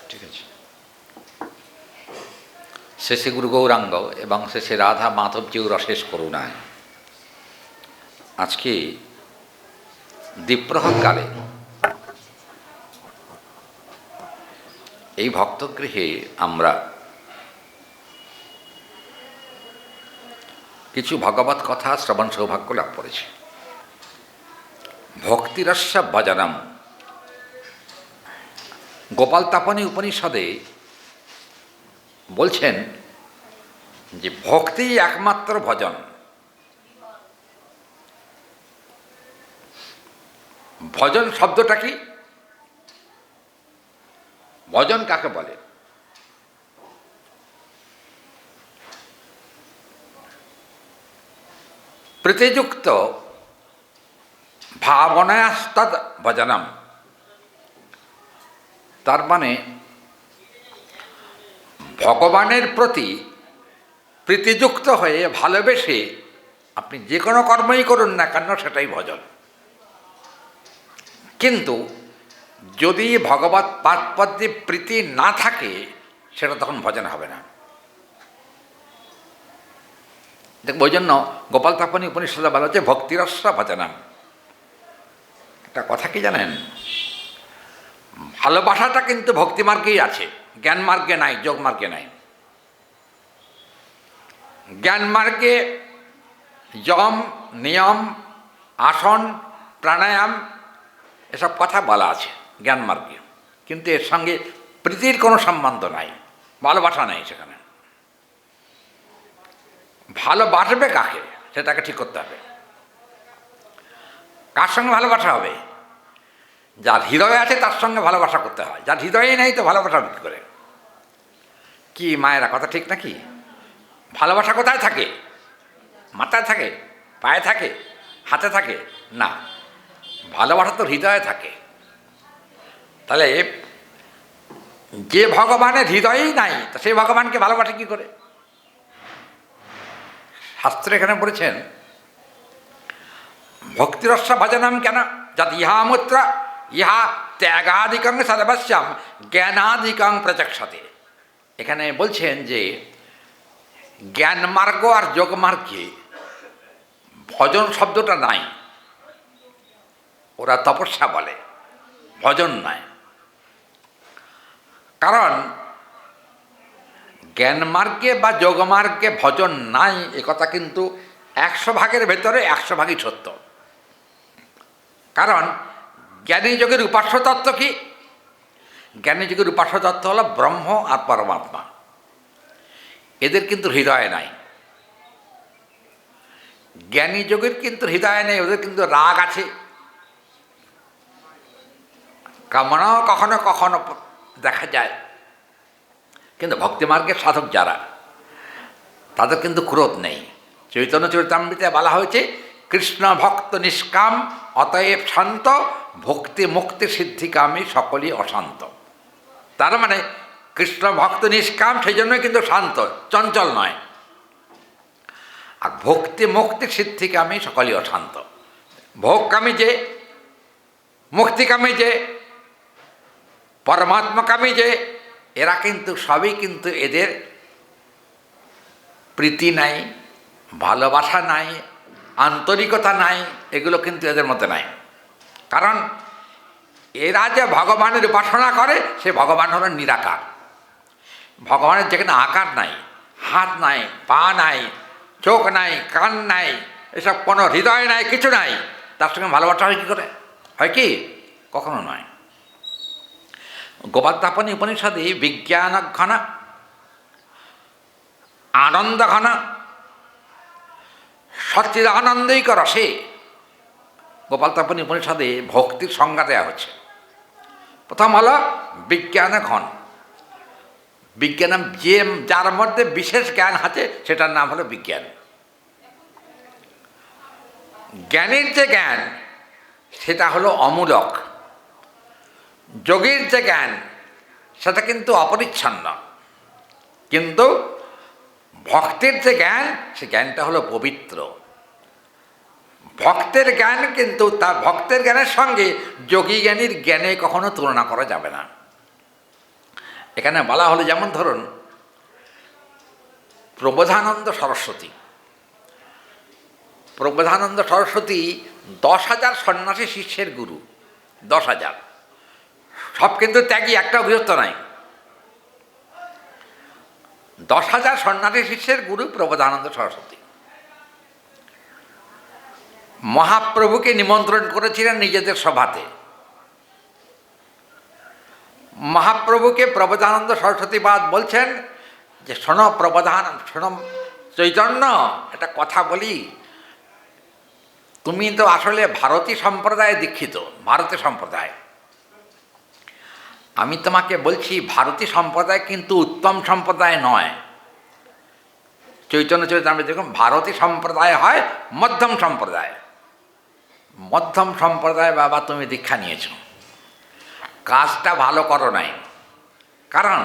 ঠিক আছে। শেষে গুরু গৌরাঙ্গ এবং শেষে রাধা মাধবজিউর অশেষ করুণায় আজকে দ্বীপ্রহরকালে এই ভক্তগৃহে আমরা কিছু ভগবত কথা শ্রবণ সৌভাগ্য লাভ করেছি। ভক্তিরস্য ভজনম, গোপাল তাপনী উপনিষদে বলছেন যে ভক্তি একমাত্র ভজন। ভজন শব্দটা কি? ভজন কাকে বলে? প্রীতিযুক্ত ভাবনায়াস্তদ ভজনম। তার মানে ভগবানের প্রতি প্রীতিযুক্ত হয়ে ভালোবেসে আপনি যে কোনো কর্মই করুন না কেন সেটাই ভজন। কিন্তু যদি ভগবৎ পাদপদ্মে প্রীতি না থাকে সেটা তখন ভজন হবে না। দেখব ওই জন্য গোপাল তাপনী উপনিষদে বলা হচ্ছে ভক্তিরস্য ভজনম। একটা কথা কি জানেন, ভালোবাসাটা কিন্তু ভক্তি মার্গেই আছে, জ্ঞান মার্গে নাই, যোগ মার্গে নাই। জ্ঞান মার্গে যম, নিয়ম, আসন, প্রাণায়াম এসব কথা বলা আছে জ্ঞান মার্গে, কিন্তু এর সঙ্গে প্রীতির কোনো সম্বন্ধ নাই, ভালোবাসা নাই সেখানে। ভালোবাসবে কাকে সেটাকে ঠিক করতে হবে। কার সঙ্গে ভালোবাসা হবে? যার হৃদয়ে আছে তার সঙ্গে ভালোবাসা করতে হয়, যার হৃদয়ে নেই তো ভালোবাসা কী করে? কি মায়েরা, কথা ঠিক নাকি? ভালোবাসা কোথায় থাকে? মাথায় থাকে, পায়ে থাকে, হাতে থাকে না, ভালোবাসা তো হৃদয়ে থাকে। তাহলে যে ভগবানের হৃদয়েই নাই তা সেই ভগবানকে ভালোবাসে কী করে? শাস্ত্রে এখানে বলেছেন ভক্তিরস্য ভজনম কেন যদ ইহামূত্র ইহা ত্যাগাদিকং সর্বস্যম জ্ঞানাদিকং প্রচক্ষতে। এখানে বলছেন যে জ্ঞান মার্গ আর যোগ মার্গে ভজন শব্দটা নাই, ওরা তপস্যা বলে, ভজন নাই। কারণ জ্ঞান মার্গে বা যোগ মার্গে ভজন নাই একথা কিন্তু 100 ভাগের ভেতরে 100 ভাগই সত্য। কারণ জ্ঞানী যোগের উপাস্য তত্ত্ব কি? জ্ঞানী যোগের উপাস্য তত্ত্ব হলো ব্রহ্ম আর পরমাত্মা। এদের কিন্তু হৃদয় নাই। জ্ঞানী যোগের কিন্তু হৃদয় নেই, ওদের কিন্তু রাগ আছে, কামনাও কখনো কখনো দেখা যায়। কিন্তু ভক্তিমার্গের সাধক যারা, তাদের কিন্তু ক্রোধ নেই। চৈতন্য চরিতামৃতে বলা হয়েছে কৃষ্ণ ভক্ত নিষ্কাম অতএব শান্ত, ভক্তি মুক্তি সিদ্ধিকামী সকলই অশান্ত। তার মানে কৃষ্ণ ভক্ত নিষ্কাম, সেই জন্যই কিন্তু শান্ত, চঞ্চল নয়। আর ভক্তি মুক্তি সিদ্ধিকামী সকলই অশান্ত। ভোগকামী যে, মুক্তিকামী যে, পরমাত্মাকামী যে, এরা কিন্তু সবই কিন্তু এদের প্রীতি নাই, ভালোবাসা নাই, আন্তরিকতা নাই, এগুলো কিন্তু এদের মধ্যে নাই। কারণ এরা যে ভগবানের উপাসনা করে সে ভগবান হল নিরাকার। ভগবানের যেখানে আকার নাই, হাত নাই, পা নাই, চোখ নাই, কান নাই, এসব কোনো হৃদয় নাই, কিছু নাই, তার সঙ্গে ভালোবাসা হয় কী করে? হয় কি? কখনো নয়। গোপাল তাপনী উপনিষদে বিজ্ঞান ঘন, আনন্দ ঘন, সচ্চিদানন্দিক রসে গোপাল তাপনী উপনিষদে ভক্তির সংজ্ঞা দেওয়া হচ্ছে। প্রথম হলো বিজ্ঞান ঘন। বিজ্ঞান যে, যার মধ্যে বিশেষ জ্ঞান আছে সেটার নাম হলো বিজ্ঞান। জ্ঞানের যে জ্ঞান সেটা হলো অমূলক। যোগীর যে জ্ঞান সেটা কিন্তু অপরিচ্ছন্ন। কিন্তু ভক্তের যে জ্ঞান, সে জ্ঞানটা হলো পবিত্র। ভক্তের জ্ঞান কিন্তু তার ভক্তের জ্ঞানের সঙ্গে যোগী জ্ঞানীর জ্ঞানে কখনো তুলনা করা যাবে না। এখানে বলা হলো, যেমন ধরুন প্রবোধানন্দ সরস্বতী। প্রবোধানন্দ সরস্বতী 10,000 সন্ন্যাসী শিষ্যের গুরু, 10,000, সব কিন্তু ত্যাগী, একটাও গৃহস্থ নাই। 10,000 সন্ন্যাসী শিষ্যের গুরু প্রবোধানন্দ সরস্বতী মহাপ্রভুকে নিমন্ত্রণ করেছিলেন নিজেদের সভাতে। মহাপ্রভুকে প্রবোধানন্দ সরস্বতীবাদ বলছেন যে, শোনো শোনো চৈতন্য, একটা কথা বলি, তুমি তো আসলে ভারতী সম্প্রদায়ে দীক্ষিত, ভারতী সম্প্রদায়। আমি তোমাকে বলছি, ভারতী সম্প্রদায় কিন্তু উত্তম সম্প্রদায় নয়। চৈতন্য চরিতামৃত দেখুন, ভারতী সম্প্রদায় হয় মধ্যম সম্প্রদায়। মধ্যম সম্প্রদায় বাবা তুমি দীক্ষা নিয়েছ, কাজটা ভালো করো নাই। কারণ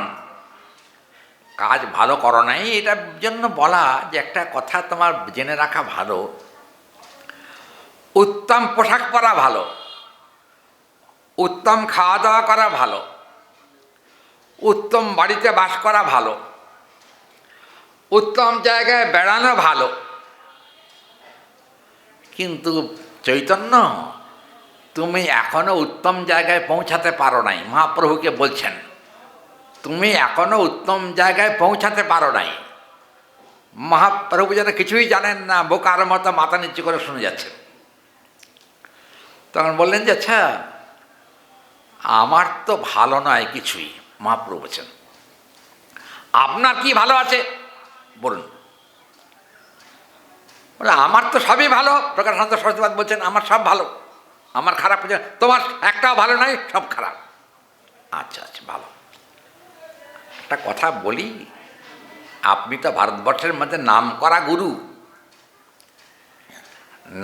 কাজ ভালো করো নাই, এটার জন্য বলা যে একটা কথা তোমার জেনে রাখা ভালো, উত্তম পোশাক পরা ভালো, উত্তম খাওয়া দাওয়া করা ভালো, উত্তম বাড়িতে বাস করা ভালো, উত্তম জায়গায় বেড়ানো ভালো। কিন্তু চৈতন্য, তুমি এখনো উত্তম জায়গায় পৌঁছাতে পারো নাই। মহাপ্রভুকে বলছেন, তুমি এখনো উত্তম জায়গায় পৌঁছাতে পারো নাই। মহাপ্রভু যেন কিছুই জানেন না, বোকার মতো মাথা নিচু করে শুনে যাচ্ছেন। তখন বললেন যে, আচ্ছা আমার তো ভালো নয় কিছুই। মহাপ্রভু বলছেন, আপনার কি ভালো আছে বলুন। বলে, আমার তো সবই ভালো। প্রকাশানন্দ সরস্বতীবাদ বলছেন, আমার সব ভালো, আমার খারাপ কিছু, তোমার একটাও ভালো নাই, সব খারাপ। আচ্ছা আচ্ছা, ভালো। একটা কথা বলি, আপনি তো ভারতবর্ষের মধ্যে নামকরা গুরু,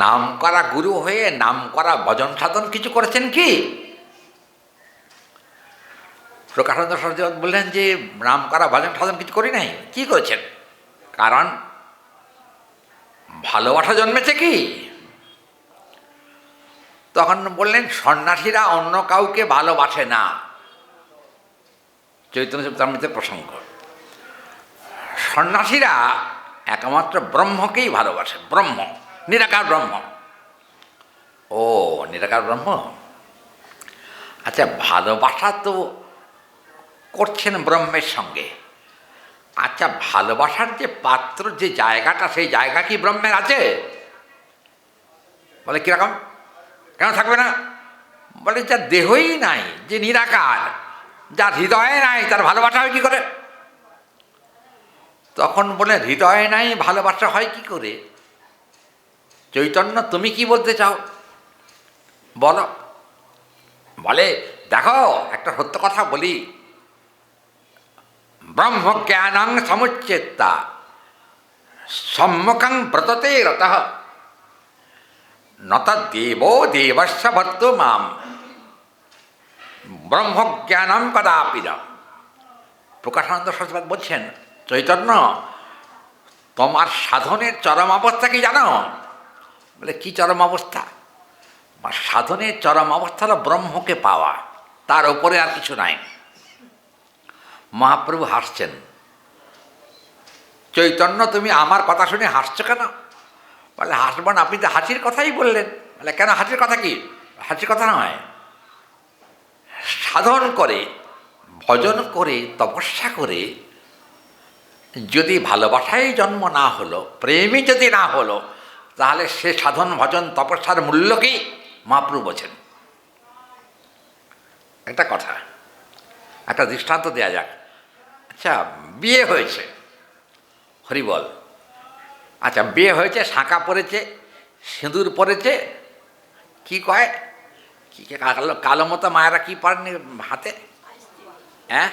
নামকরা গুরু হয়ে নামকরা ভজন সাধন কিছু করেছেন কি? প্রকাশানন্দ সরস্বতীবাদ বললেন যে, নামকরা ভজন সাধন কিছু করি নাই। কি করেছেন? কারণ ভালোবাসা জন্মেছে কি? তখন বললেন, সন্ন্যাসীরা অন্য কাউকে ভালোবাসে না। চৈতন্য চরিতামৃতের প্রসঙ্গ। সন্ন্যাসীরা একমাত্র ব্রহ্মকেই ভালোবাসে, ব্রহ্ম, নিরাকার ব্রহ্ম। ও নিরাকার ব্রহ্ম। আচ্ছা, ভালোবাসা তো করছেন ব্রহ্মের সঙ্গে। আচ্ছা, ভালোবাসার যে পাত্র, যে জায়গাটা, সেই জায়গা কি ব্রহ্মের আছে? বলে, কিরকম? কেন থাকবে না? বলে, যার দেহই নাই, যে নিরাকার, যার হৃদয়ে নাই, তার ভালোবাসা হয় কি করে? তখন বলে, হৃদয়ে নাই, ভালোবাসা হয় কি করে? চৈতন্য, তুমি কি বলতে চাও বলো। বলে, দেখো, একটা সত্য কথা বলি, ব্রহ্মজ্ঞানং সমুচ্চেত্তা সম্মুখং ব্রততে রতঃ নত দেব দেবস্য ভর্তু মাম ব্রহ্মজ্ঞানম কদাপিদম। প্রকাশানন্দ সরস্বতীবাদ বলছেন, চৈতন্য, তোমার সাধনের চরম অবস্থা কি জানো? বলে, কি চরম অবস্থা? সাধনের চরম অবস্থা হলো ব্রহ্মকে পাওয়া, তার উপরে আর কিছু নাই। মহাপ্রভু হাসছেন। চৈতন্য, তুমি আমার কথা শুনে হাসছো কেন? বলে, হাসব না, আপনি তো হাসির কথাই বললেন। বলে, কেন হাসির কথা? কি হাসির কথা নয়, সাধন করে, ভজন করে, তপস্যা করে যদি ভালোবাসায় জন্ম না হলো, প্রেমই যদি না হলো, তাহলে সে সাধন ভজন তপস্যার মূল্য কি? মহাপ্রভু বলছেন। একটা কথা, একটা দৃষ্টান্ত দেওয়া যাক। আচ্ছা, বিয়ে হয়েছে, হরি বল। আচ্ছা, বিয়ে হয়েছে, শাঁখা পড়েছে, সিঁদুর পড়েছে, কি কয়, কি কালো কালো মতো মায়েরা কি পড়েনি হাতে? হ্যাঁ,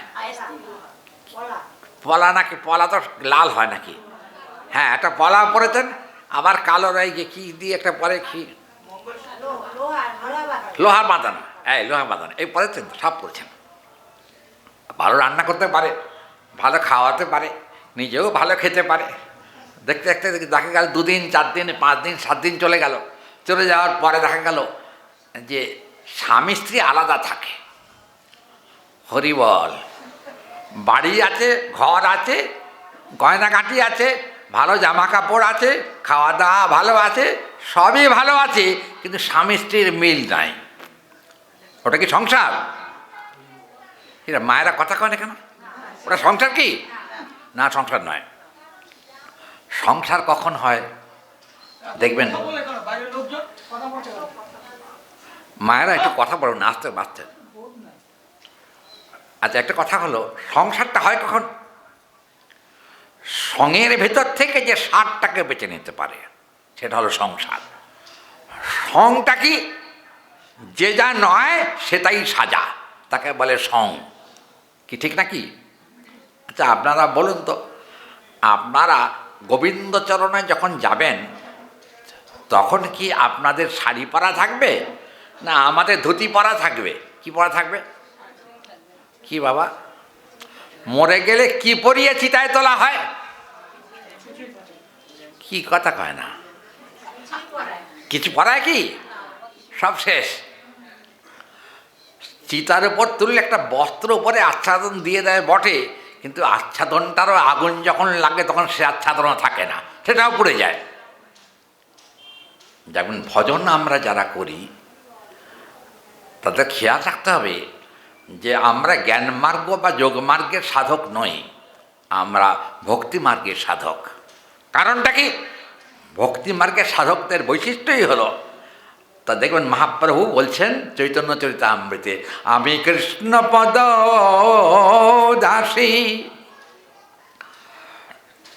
পলা নাকি? পলা তো লাল হয় নাকি? হ্যাঁ, একটা পলা পরেছেন, আবার কালো রাই যে কি দিয়ে একটা পরে, কি লোহার বাঁধানো, এই লোহার বাঁধানো, এই পরেছেন, সব পরেছেন। ভালো রান্না করতে পারে, ভালো খাওয়াতে পারে, নিজেও ভালো খেতে পারে। দেখতে দেখতে দেখা গেল 2 দিন 4 দিন 5 দিন 7 দিন চলে গেল। চলে যাওয়ার পরে দেখা গেল যে স্বামী স্ত্রী আলাদা থাকে। হরি বল। বাড়ি আছে, ঘর আছে, গয়নাগাঁটি আছে, ভালো জামা কাপড় আছে, খাওয়া দাওয়া ভালো আছে, সবই ভালো আছে, কিন্তু স্বামী স্ত্রীর মিল নাই। ওটা কি সংসার? এরা মায়েরা কথা কয় না কেন? ওটা সংসার কি? না, সংসার নয়। সংসার কখন হয় দেখবেন, মায়েরা একটু কথা বলুন, আস্তে বাঁচতে। আচ্ছা, একটা কথা হলো, সংসারটা হয় কখন? সঙের ভেতর থেকে যে সারটাকে বেছে নিতে পারে, সেটা হলো সংসার। সংটা কি? যে যা নয় সেটাই সাজা, তাকে বলে সং। কি ঠিক নাকি? আচ্ছা, আপনারা বলুন তো, আপনারা গোবিন্দচরণে যখন যাবেন তখন কি আপনাদের শাড়ি পরা থাকবে, না আমাদের ধুতি পরা থাকবে? কি পরা থাকবে? কি বাবা, মরে গেলে কি পরিয়ে চিতায় তোলা হয়? কি কথা কয় না? কিছু পরায় কি? সব শেষ। চিতার উপর তুললে একটা বস্ত্র উপরে আচ্ছাদন দিয়ে দেয় বটে, কিন্তু আচ্ছাদনটারও আগুন যখন লাগে তখন সে আচ্ছাদনও থাকে না, সেটাও পুড়ে যায়। যেমন ভজন আমরা যারা করি তাদের খেয়াল রাখতে হবে যে আমরা জ্ঞানমার্গ বা যোগমার্গের সাধক নই, আমরা ভক্তিমার্গের সাধক। কারণটা কি? ভক্তিমার্গের সাধকদের বৈশিষ্ট্যই হলো, তা দেখবেন মহাপ্রভু বলছেন চৈতন্য চরিতামৃতে, আমি কৃষ্ণ পদ দাসী,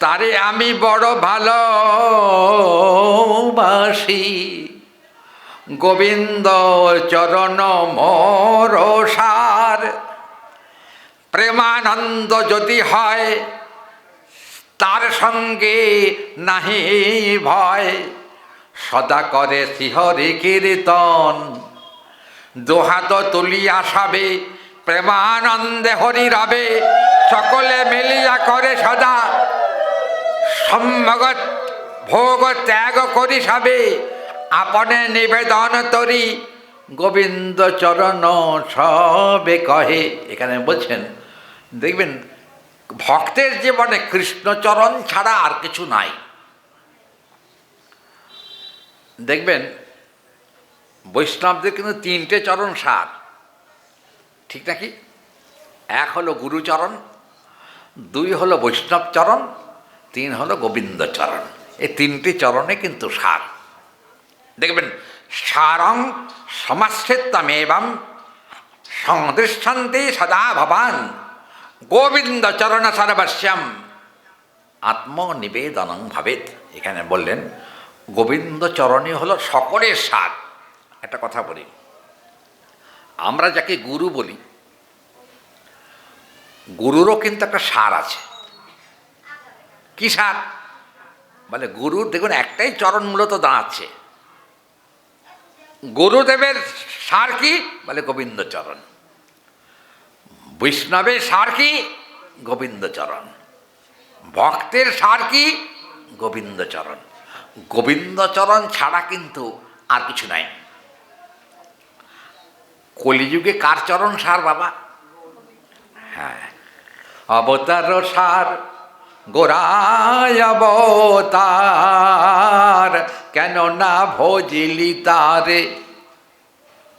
তারে আমি বড় ভালোবাসি, গোবিন্দ চরণ মোর সার, প্রেমানন্দ যদি হয় তার সঙ্গে নাহি ভয়, সদা করে শিহরি কীর্তন, দোহাত তুলিয়া সবে প্রেমানন্দে হরি রবে, সকলে মিলিয়া করে সদা সম্যক ভোগ ত্যাগ করি সবে, আপনে নিবেদন তরি গোবিন্দ চরণ সবে কহে। এখানে বলছেন, দেখবেন ভক্তের জীবনে কৃষ্ণচরণ ছাড়া আর কিছু নাই। দেখবেন বৈষ্ণবদের কিন্তু তিনটে চরণ সার, ঠিক নাকি? এক হলো গুরুচরণ, দুই হলো বৈষ্ণব চরণ, তিন হলো গোবিন্দ চরণ। এই তিনটি চরণে কিন্তু সার। দেখবেন সারং সমাশ্রিতমেবং সংদৃশ্যন্তে সদা ভবান, গোবিন্দ চরণ সর্বস্যম আত্মনিবেদনং ভবেৎ। এখানে বললেন গোবিন্দ চরণই হলো সকলের সার। একটা কথা বলি, আমরা যাকে গুরু বলি, গুরুরও কিন্তু একটা সার আছে। কি সার? বলে গুরুর দেখুন একটাই চরণ মূলত দাঁড়াচ্ছে। গুরুদেবের সার কি? বলে গোবিন্দ চরণ। বৈষ্ণবের সার কি? গোবিন্দ চরণ। ভক্তের সার কি? গোবিন্দ চরণ। গোবিন্দ চরণ ছাড়া কিন্তু আর কিছু নাই। কলিযুগে কার চরণ সার বাবা? হ্যাঁ, অবতার সার, গোরায় অবতার, কেন না ভজিলি তারে,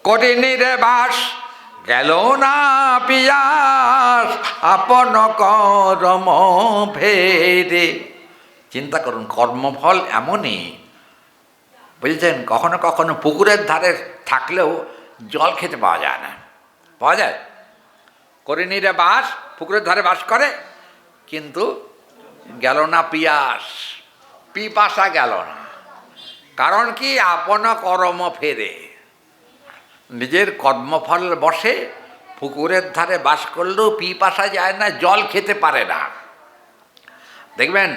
করে নির্বাস গেল না পিয়াস, আপন কর্ম ফেরে। চিন্তা করুন, কর্মফল এমনই, বুঝেছেন? কখনো কখনো পুকুরের ধারে থাকলেও জল খেতে পাওয়া যায় না। পাওয়া যায়? করে নিরে বাস, পুকুরের ধারে বাস করে, কিন্তু গেল না পিয়াস, পিপাসা গেল না। কারণ কি? আপন কর্ম ফেরে। নিজের কর্মফল বসে পুকুরের ধারে বাস করলেও পিপাসা যায় না, জল খেতে পারে না। দেখবেন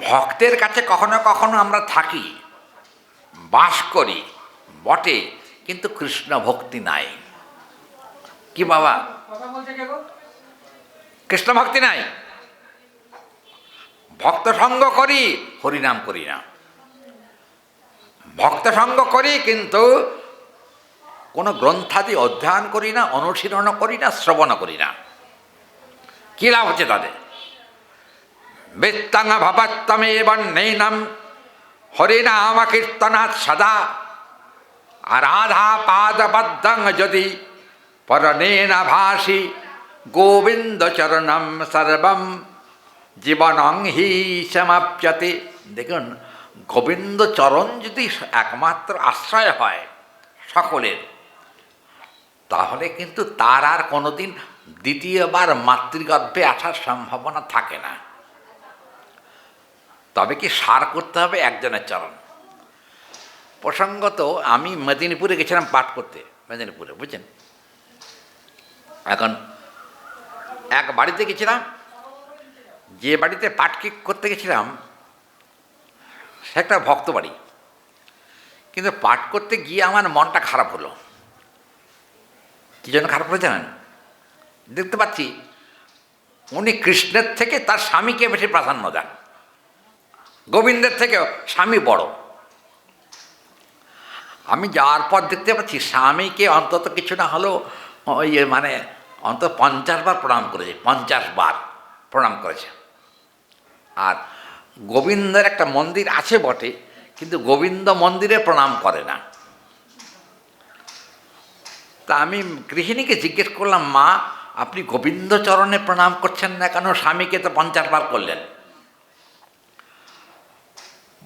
ভক্তের কাছে কখনো কখনো আমরা থাকি, বাস করি বটে, কিন্তু কৃষ্ণ ভক্তি নাই। কি বাবা? কৃষ্ণ ভক্তি নাই। ভক্ত সঙ্গ করি, হরিনাম করি না। ভক্ত সঙ্গ করি, কিন্তু কোনো গ্রন্থাদি অধ্যয়ন করি না, অনুশীলন করি না, শ্রবণ করি না। কী লাভ হচ্ছে তাদের? বৃত্তাঙ্গ ভবত্তমেব নৈনম হরিনাম কীর্তনাৎ সদা আরাধা পাদবদ্ধং যদি পরনেন ভাসি গোবিন্দ চরণম সর্বম জীবনং হি সমাপ্যতে। দেখুন, গোবিন্দ চরণ যদি একমাত্র আশ্রয় হয় সকলের, তাহলে কিন্তু তার আর কোনোদিন দ্বিতীয়বার মাতৃগর্ভে আসার সম্ভাবনা থাকে না। তবে কি সার করতে হবে একজনের চরণ। প্রসঙ্গত আমি মেদিনীপুরে গেছিলাম পাঠ করতে, মেদিনীপুরে, বুঝছেন। এখন এক বাড়িতে গেছিলাম, যে বাড়িতে পাঠ করতে গেছিলাম সে একটা ভক্ত বাড়ি, কিন্তু পাঠ করতে গিয়ে আমার মনটা খারাপ হলো। কী জন্য খারাপ হলো জানেন? দেখতে পাচ্ছি উনি কৃষ্ণের থেকে তার স্বামীকে বেশি প্রাধান্য দেন, গোবিন্দের থেকেও স্বামী বড়। আমি যাওয়ার পর দেখতে পাচ্ছি স্বামীকে অন্তত কিছু না হলেও ওই মানে অন্তত 50 বার প্রণাম করেছে, 50 বার প্রণাম করেছে। আর গোবিন্দের একটা মন্দির আছে বটে, কিন্তু গোবিন্দ মন্দিরে প্রণাম করে না। তা আমি গৃহিণীকে জিজ্ঞেস করলাম, মা আপনি গোবিন্দ চরণে প্রণাম করছেন না কেন? স্বামীকে তো 50 বার করলেন।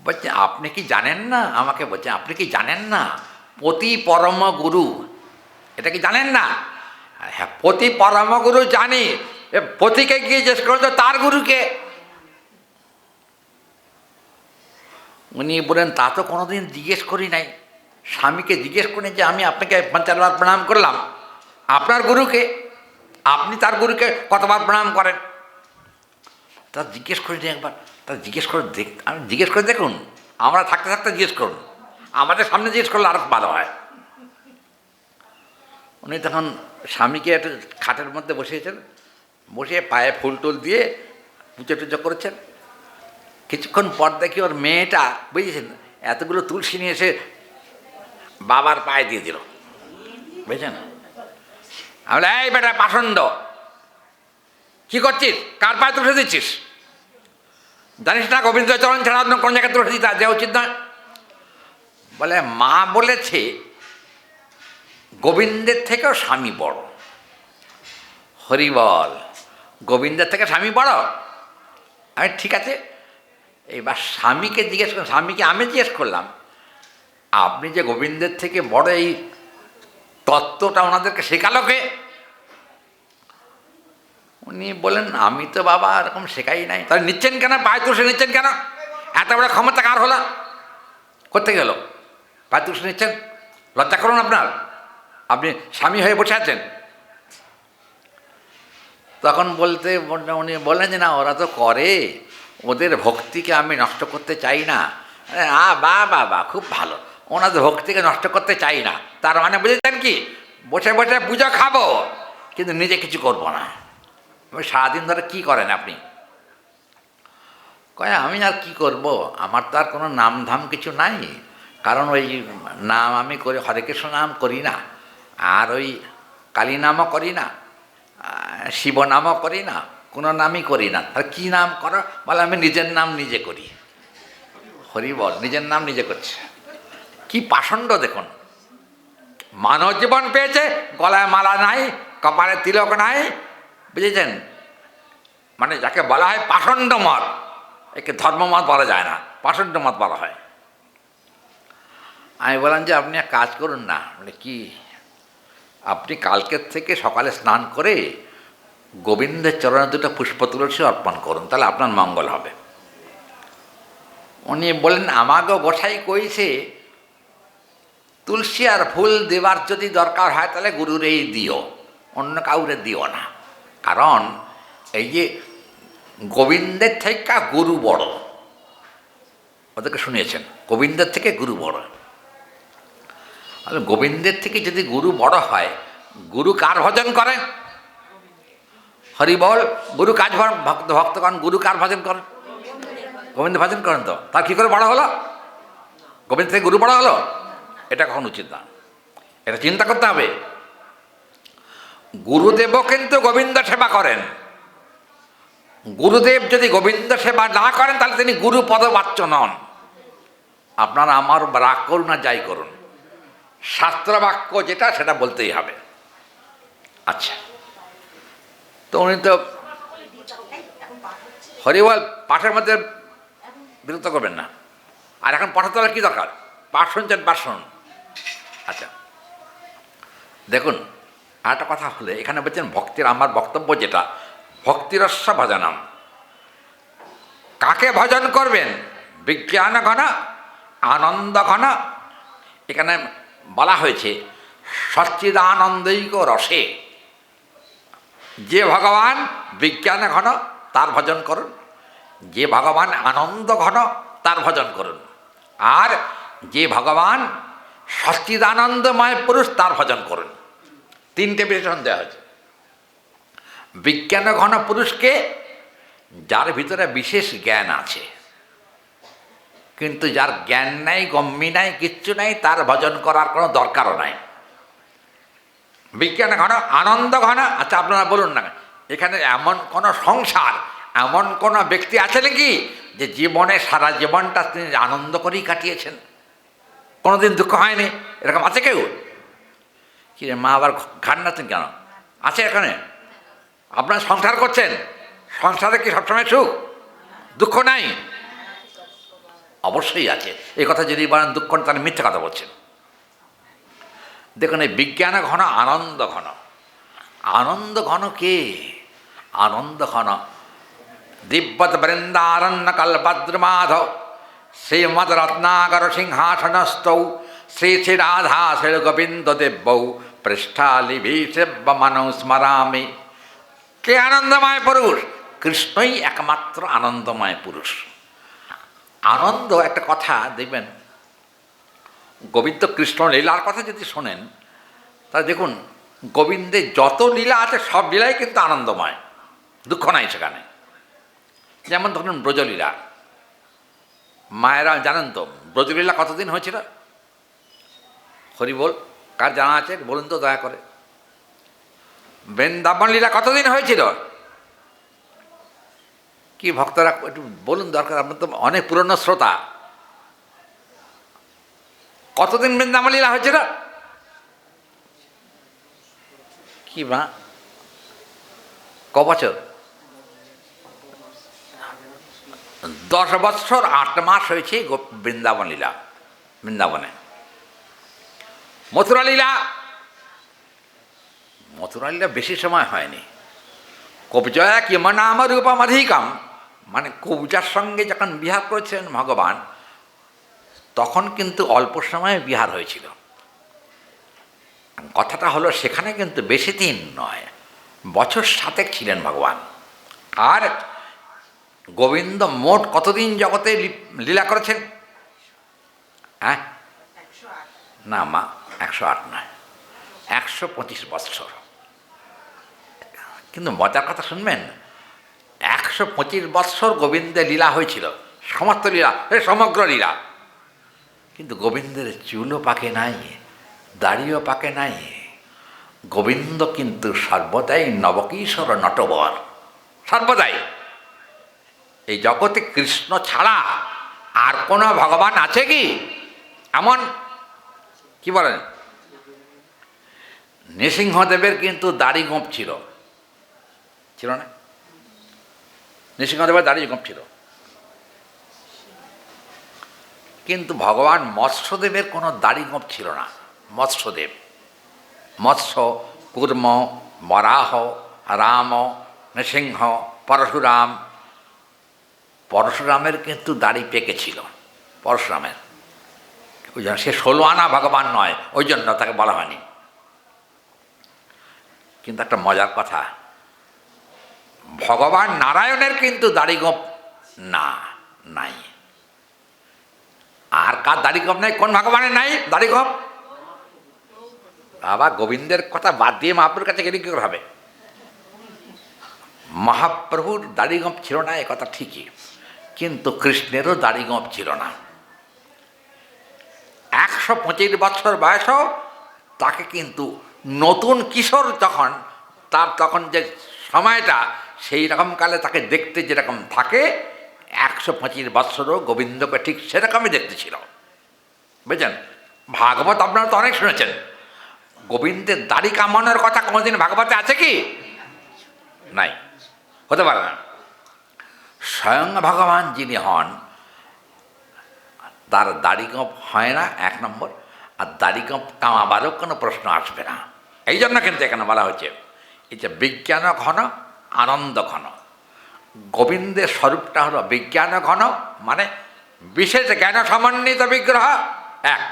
বলছে আপনি কি জানেন না? আমাকে বলছে আপনি কি জানেন না পতি পরম গুরু? এটা কি জানেন না? হ্যাঁ, পতি পরম গুরু জানি। পতিকে গিয়ে জিজ্ঞেস করতো তার গুরুকে। উনি বলেন তা তো কোনোদিন জিজ্ঞেস করি নাই। স্বামীকে জিজ্ঞেস করি যে আমি আপনাকে 50 বার প্রণাম করলাম, আপনার গুরুকে, আপনি তার গুরুকে কতবার প্রণাম করেন? তা জিজ্ঞেস করিনি একবার। তা জিজ্ঞেস করে আমি জিজ্ঞেস করে দেখুন, আমরা থাকতে থাকতে জিজ্ঞেস করুন, আমাদের সামনে জিজ্ঞেস করলে আরও ভালো হয়। উনি তখন স্বামীকে একটু খাটের মধ্যে বসিয়েছেন, বসিয়ে পায়ে ফুল টুল দিয়ে পুজো টুজো করেছেন। কিছুক্ষণ পর দেখি ওর মেয়েটা, বুঝেছেন, এতগুলো তুলসী নিয়ে এসে বাবার পায়ে দিয়ে দিল, বুঝেছেন। আমি বলে এই বেটা পাষণ্ড, কী করছিস? কার পায়ে তুলসী দিচ্ছিস? জানিস না গোবিন্দ চরণ ছাড়া অন্য কোন জায়গায় তুলসী দেওয়া উচিত নয়? বলে মা বলেছে গোবিন্দের থেকেও স্বামী বড়। হরি বল, গোবিন্দের থেকে স্বামী বড়? আমি ঠিক আছে। এইবার স্বামীকে জিজ্ঞেস করলাম, স্বামীকে আমি জিজ্ঞেস করলাম আপনি যে গোবিন্দের থেকে বড়, এই তত্ত্বটা ওনাদেরকে শেখালো কে? উনি বলেন আমি তো বাবা এরকম শেখাই নাই। তাহলে নিচ্ছেন কেন? পায়ে তুলসী নিচ্ছেন কেন? এত বড় ক্ষমতা কার হলো? করতে গেল পায়ে তুলসী নিচ্ছেন? লজ্জা করুন আপনার, আপনি স্বামী হয়ে বসে আছেন। তখন উনি বললেন যে না ওরা তো করে, ওদের ভক্তিকে আমি নষ্ট করতে চাই না। বা বা বা খুব ভালো, ওনাদের ভক্তিকে নষ্ট করতে চাই না, তার মানে বুঝেছেন কি? বসে বসে পুজো খাবো কিন্তু নিজে কিছু করবো না। সারাদিন ধরে কি করেন আপনি? কয় আমি আর কি করব, আমার তো আর কোনো নাম ধাম কিছু নাই, কারণ ওই নাম আমি করি, হরে কৃষ্ণ নাম করি না, আর ওই কালী নামও করি না, শিব নামও করি না, কোনো নামই করি না। আর কী নাম করো? বলে আমি নিজের নাম নিজে করি। হরি বল, নিজের নাম নিজে করছে। কি পাষণ্ড দেখুন। মানব জীবন পেয়েছে, গলায় মালা নাই, কপালে তিলক নাই, বুঝেছেন, মানে যাকে বলা হয় পাষণ্ড মত। একে ধর্মমত বলা যায় না, পাষণ্ড মত বলা হয়। আমি বললাম যে আপনি এক কাজ করুন না। বলে কি? আপনি কালকের থেকে সকালে স্নান করে গোবিন্দের চরণে দুটো পুষ্প তুলসী অর্পণ করুন, তাহলে আপনার মঙ্গল হবে। উনি বললেন আমাকেও গোসাই কইছে তুলসী আর ফুল দেবার যদি দরকার হয় তাহলে গুরুরেই দিও, অন্য কাউরে দিও না। কারণ এই যে গোবিন্দের থেকে গুরু বড়, ওদেরকে শুনিয়েছেন, গোবিন্দের থেকে গুরু বড়। গোবিন্দের থেকে যদি গুরু বড় হয়, গুরু কার ভজন করেন? হরি বল, গুরু কাজ ভক্তগণ গুরু কার ভজন করেন? গোবিন্দ ভজন করেন। তো তার কী করে বড় হলো? গোবিন্দ থেকে গুরু বড় হলো? এটা কখন উচিত না, এটা চিন্তা করতে হবে। গুরুদেবও কিন্তু গোবিন্দ সেবা করেন, গুরুদেব যদি গোবিন্দ সেবা না করেন তাহলে তিনি গুরু পদবাচ্য নন। আপনারা আমার রাগ করুন না যাই করুন, শাস্ত্র বাক্য যেটা সেটা বলতেই হবে। আচ্ছা, তো উনি তো হরিবল পাঠের মধ্যে বিরক্ত করবেন না। আর এখন পাঠাতে হলে কী দরকার? পাঠ শুনছেন, পাঠ শুনুন। আচ্ছা দেখুন, আর একটা কথা হলে এখানে বলছেন ভক্তির, আমার বক্তব্য যেটা, ভক্তিরস্য ভজনম। কাকে ভজন করবেন? বিজ্ঞান ঘন, আনন্দ ঘন। এখানে বলা হয়েছে সচ্চিদানন্दैক রসে। যে ভগবান বিজ্ঞান ঘন তার ভজন করুন, যে ভগবান আনন্দ ঘন তার ভজন করুন, আর যে ভগবান সচ্চিদানন্দময় পুরুষ তার ভজন করুন। তিনটে বিশেষণ দেওয়া হয়েছে। বিজ্ঞান ঘন পুরুষকে, যার ভিতরে বিশেষ জ্ঞান আছে, কিন্তু যার জ্ঞান নাই, গম্যি নাই, কিচ্ছু নাই, তার ভজন করার কোনো দরকারও নাই। বিজ্ঞান ঘন, আনন্দ ঘন। আচ্ছা আপনারা বলুন না, এখানে এমন কোনো সংসার, এমন কোনো ব্যক্তি আছে নাকি যে জীবনে সারা জীবনটা তিনি আনন্দ করেই কাটিয়েছেন, কোনোদিন দুঃখ হয়নি? এরকম আছে কেউ? কি রে মা, আবার ঘাট নাচ্ছেন কেন? আছে এখানে? আপনারা সংসার করছেন, সংসারে কি সবসময় সুখ দুঃখ নাই? অবশ্যই আছে। এই কথা যদি বলেন দুঃখ তাহলে মিথ্যে কথা বলছেন। দেখুন, এই বিজ্ঞান ঘন, আনন্দ ঘন। আনন্দ ঘন কে? আনন্দ ঘন দিব্যত বৃন্দারণ্য কল্পদ্রমাধব শ্রীমদ রত্নাকর সিংহাসনস্থৌ শ্রী শ্রী রাধা শ্রী গোবিন্দ দেব্যৌ পৃষ্ঠালিভীষেব্য মনৌ স্মরামি। কে আনন্দময় পুরুষ? কৃষ্ণই একমাত্র আনন্দময় পুরুষ। আনন্দ একটা কথা দেখবেন, গোবিন্দ কৃষ্ণ লীলার কথা যদি শোনেন তাহলে দেখুন, গোবিন্দের যত লীলা আছে সব লীলাই কিন্তু আনন্দময়, দুঃখ নাই সেখানে। যেমন ধরুন ব্রজলীলা, মায়েরা জানেন তো ব্রজলীলা কতদিন হয়েছিল? হরি বল, কার জানা আছে বলুন তো দয়া করে। বৃন্দাবন লীলা কতদিন হয়েছিল? কি ভক্তরা একটু বলুন, দরকার, আপনার তো অনেক পুরনো শ্রোতা। কতদিন বৃন্দাবন লীলা হয়েছিল? কি মা, ক বছর? 10 বৎসর 8 মাস হয়েছে বৃন্দাবন লীলা, বৃন্দাবনে। মথুরা লীলা, মথুরা লীলা বেশি সময় হয়নি। কবজয়া কিম নাম রূপম অধিকম, মানে কবজার সঙ্গে যখন বিহার করেছিলেন ভগবান, তখন কিন্তু অল্প সময়ে বিহার হয়েছিল। কথাটা হলো সেখানে কিন্তু বেশি দিন নয়, বছর 7 ছিলেন ভগবান। আর গোবিন্দ মোট কতদিন জগতে লীলা করেছেন? হ্যাঁ না মা, 108 নয়, 125 বৎসর। কিন্তু মজার কথা শুনবেন, 125 বৎসর গোবিন্দের লীলা হয়েছিল, সমস্ত লীলা, সমগ্র লীলা। কিন্তু গোবিন্দের চুলও পাকে নাই, দাড়িও পাকে নাই। গোবিন্দ কিন্তু সর্বদাই নবকিশোর নটবর, সর্বদাই। এই জগতে কৃষ্ণ ছাড়া আর কোনো ভগবান আছে কি এমন? কি বলেন? নৃসিংহদেবের কিন্তু দাড়ি গোঁফ ছিল, ছিল না? নৃসিংহদেবের দাড়ি গোঁফ ছিল, কিন্তু ভগবান মৎস্যদেবের কোনো দাড়ি গোঁফ ছিল না। মৎস্যদেব, মৎস্য, কূর্ম, বরাহ, রাম, নৃসিংহ, পরশুরাম। পরশুরামের কিন্তু দাড়ি পেকেছিল, পরশুরামের। ওই জন্য সে 16 আনা ভগবান নয়, ওই জন্য তাকে বলা হয়নি। কিন্তু একটা মজার কথা, ভগবান নারায়ণের কিন্তু দাড়ি গোঁফ না, নাই। আর কার দাড়ি গোঁফ নাই? কোন ভগবানের নাই দাড়ি গোঁফ? বাবা, গোবিন্দের কথা বাদ দিয়ে মহাপ্রভুর কাছে গেলে কি করে হবে? মহাপ্রভুর দাড়ি গোঁফ ছিল না এ কথা ঠিকই, কিন্তু কৃষ্ণেরও দাড়ি গোঁফ ছিল না। 125 বছর বয়সও তাকে কিন্তু নতুন কিশোর যখন, তার তখন যে সময়টা, সেই রকম কালে তাকে দেখতে যেরকম থাকে 125 বৎসরও গোবিন্দকে ঠিক সেরকমই দেখতে ছিল। বুঝছেন? ভাগবত আপনারা তো অনেক শুনেছেন, গোবিন্দের দাড়ি কামানোর কথা কোনোদিন ভাগবতে আছে কি? নাই, হতে পারে না। স্বয়ং ভগবান যিনি হন তার দাড়ি গোঁফ হয় না, 1 নম্বর। আর দাড়ি গোঁফ কামাবারও কোনো প্রশ্ন আসবে না। এই জন্য কিন্তু এখানে বলা হচ্ছে এই যে বিজ্ঞান ঘন আনন্দ ঘন, গোবিন্দের স্বরূপটা হলো বিজ্ঞান ঘন, মানে বিশেষ জ্ঞান সমন্বিত বিগ্রহ 1।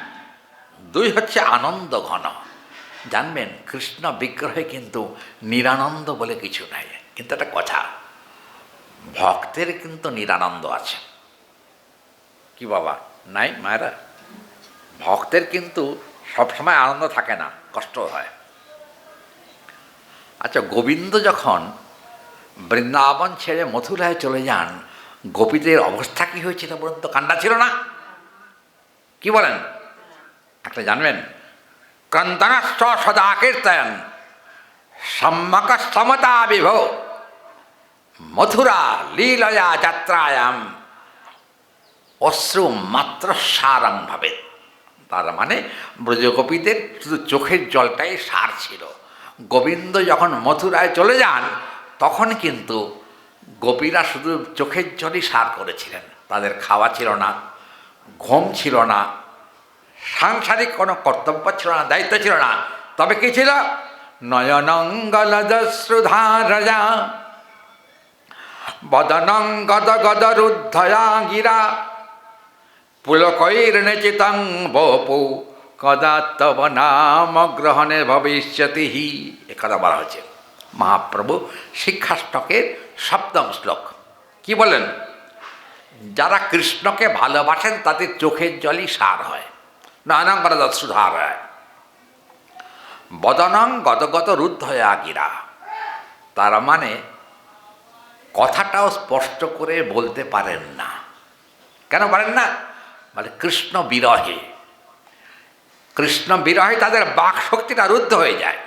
2 হচ্ছে আনন্দ ঘন। জানবেন কৃষ্ণ বিগ্রহে কিন্তু নিরানন্দ বলে কিছু নাই। কিন্তু একটা কথা, ভক্তের কিন্তু নিরানন্দ আছে। কি বাবা নাই মায়েরা? ভক্তের কিন্তু সবসময় আনন্দ থাকে না, কষ্ট হয়। আচ্ছা, গোবিন্দ যখন বৃন্দাবন ছেড়ে মথুরায় চলে যান, গোপীদের অবস্থা কি হয়েছিল বলুন তো? কান্না ছিল না? কি বলেন? একটা জানবেন, ক্রন্দনশ্চ সদা কীর্তন সম্যক সমতা বিভো মথুরা লীলয়া যাত্রায়াম অশ্রু মাত্র সারং ভাবে। তার মানে ব্রজগোপীদের শুধু চোখের জলটাই সার ছিল। গোবিন্দ যখন মথুরায় চলে যান তখন কিন্তু গোপীরা শুধু চোখের জলই সার করেছিলেন। তাদের খাওয়া ছিল না, ঘুম ছিল না, সাংসারিক কোনো কর্তব্য ছিল না, দায়িত্ব ছিল না। তবে কি ছিল? নয়নঙ্গলজশ্রুধারয়া বদনং গদ গদরুদ্ধয়া গিরা পুলকৈর্নিচিতং বপু কদা তব নাম গ্রহণে ভবিষ্যতি হি। একথা বলা হয়েছে মহাপ্রভু শিক্ষাষ্টকের 7ম শ্লোক। কি বলেন? যারা কৃষ্ণকে ভালোবাসেন তাদের চোখের জলই সার হয়। নয়নং গদশ্রুধার হয় বদনং গদগদ রুদ্ধয়া গিরা। তার মানে কথাটাও স্পষ্ট করে বলতে পারেন না। কেন পারেন না? মানে কৃষ্ণ বিরহে, কৃষ্ণ বিরহে তাদের বাক শক্তিটা রুদ্ধ হয়ে যায়।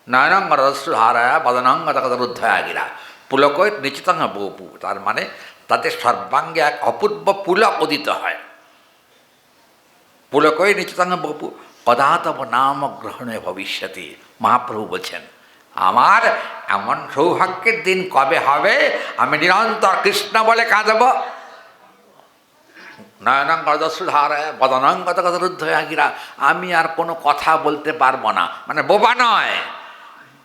নয়নং গদশ্রুধারয়া বদনং গদগদ রুদ্ধয়া গিরা পুলকৈর নিচিতং বপু। তার মানে তাদের সর্বাঙ্গে এক অপূর্ব পুলক উদিত হয়। পুলকৈর নিচিতং বপু কদা তব নাম গ্রহণে ভবিষ্যতি। মহাপ্রভু বলছেন, আমার এমন সৌভাগ্যের দিন কবে হবে আমি নিরন্তর কৃষ্ণ বলে কাঁদব। নয়নং গদশ্রুধারয়া বদনং গদগদ রুদ্ধয়া গিরা। আমি আর কোনো কথা বলতে পারবো না, মানে বোবা নয়,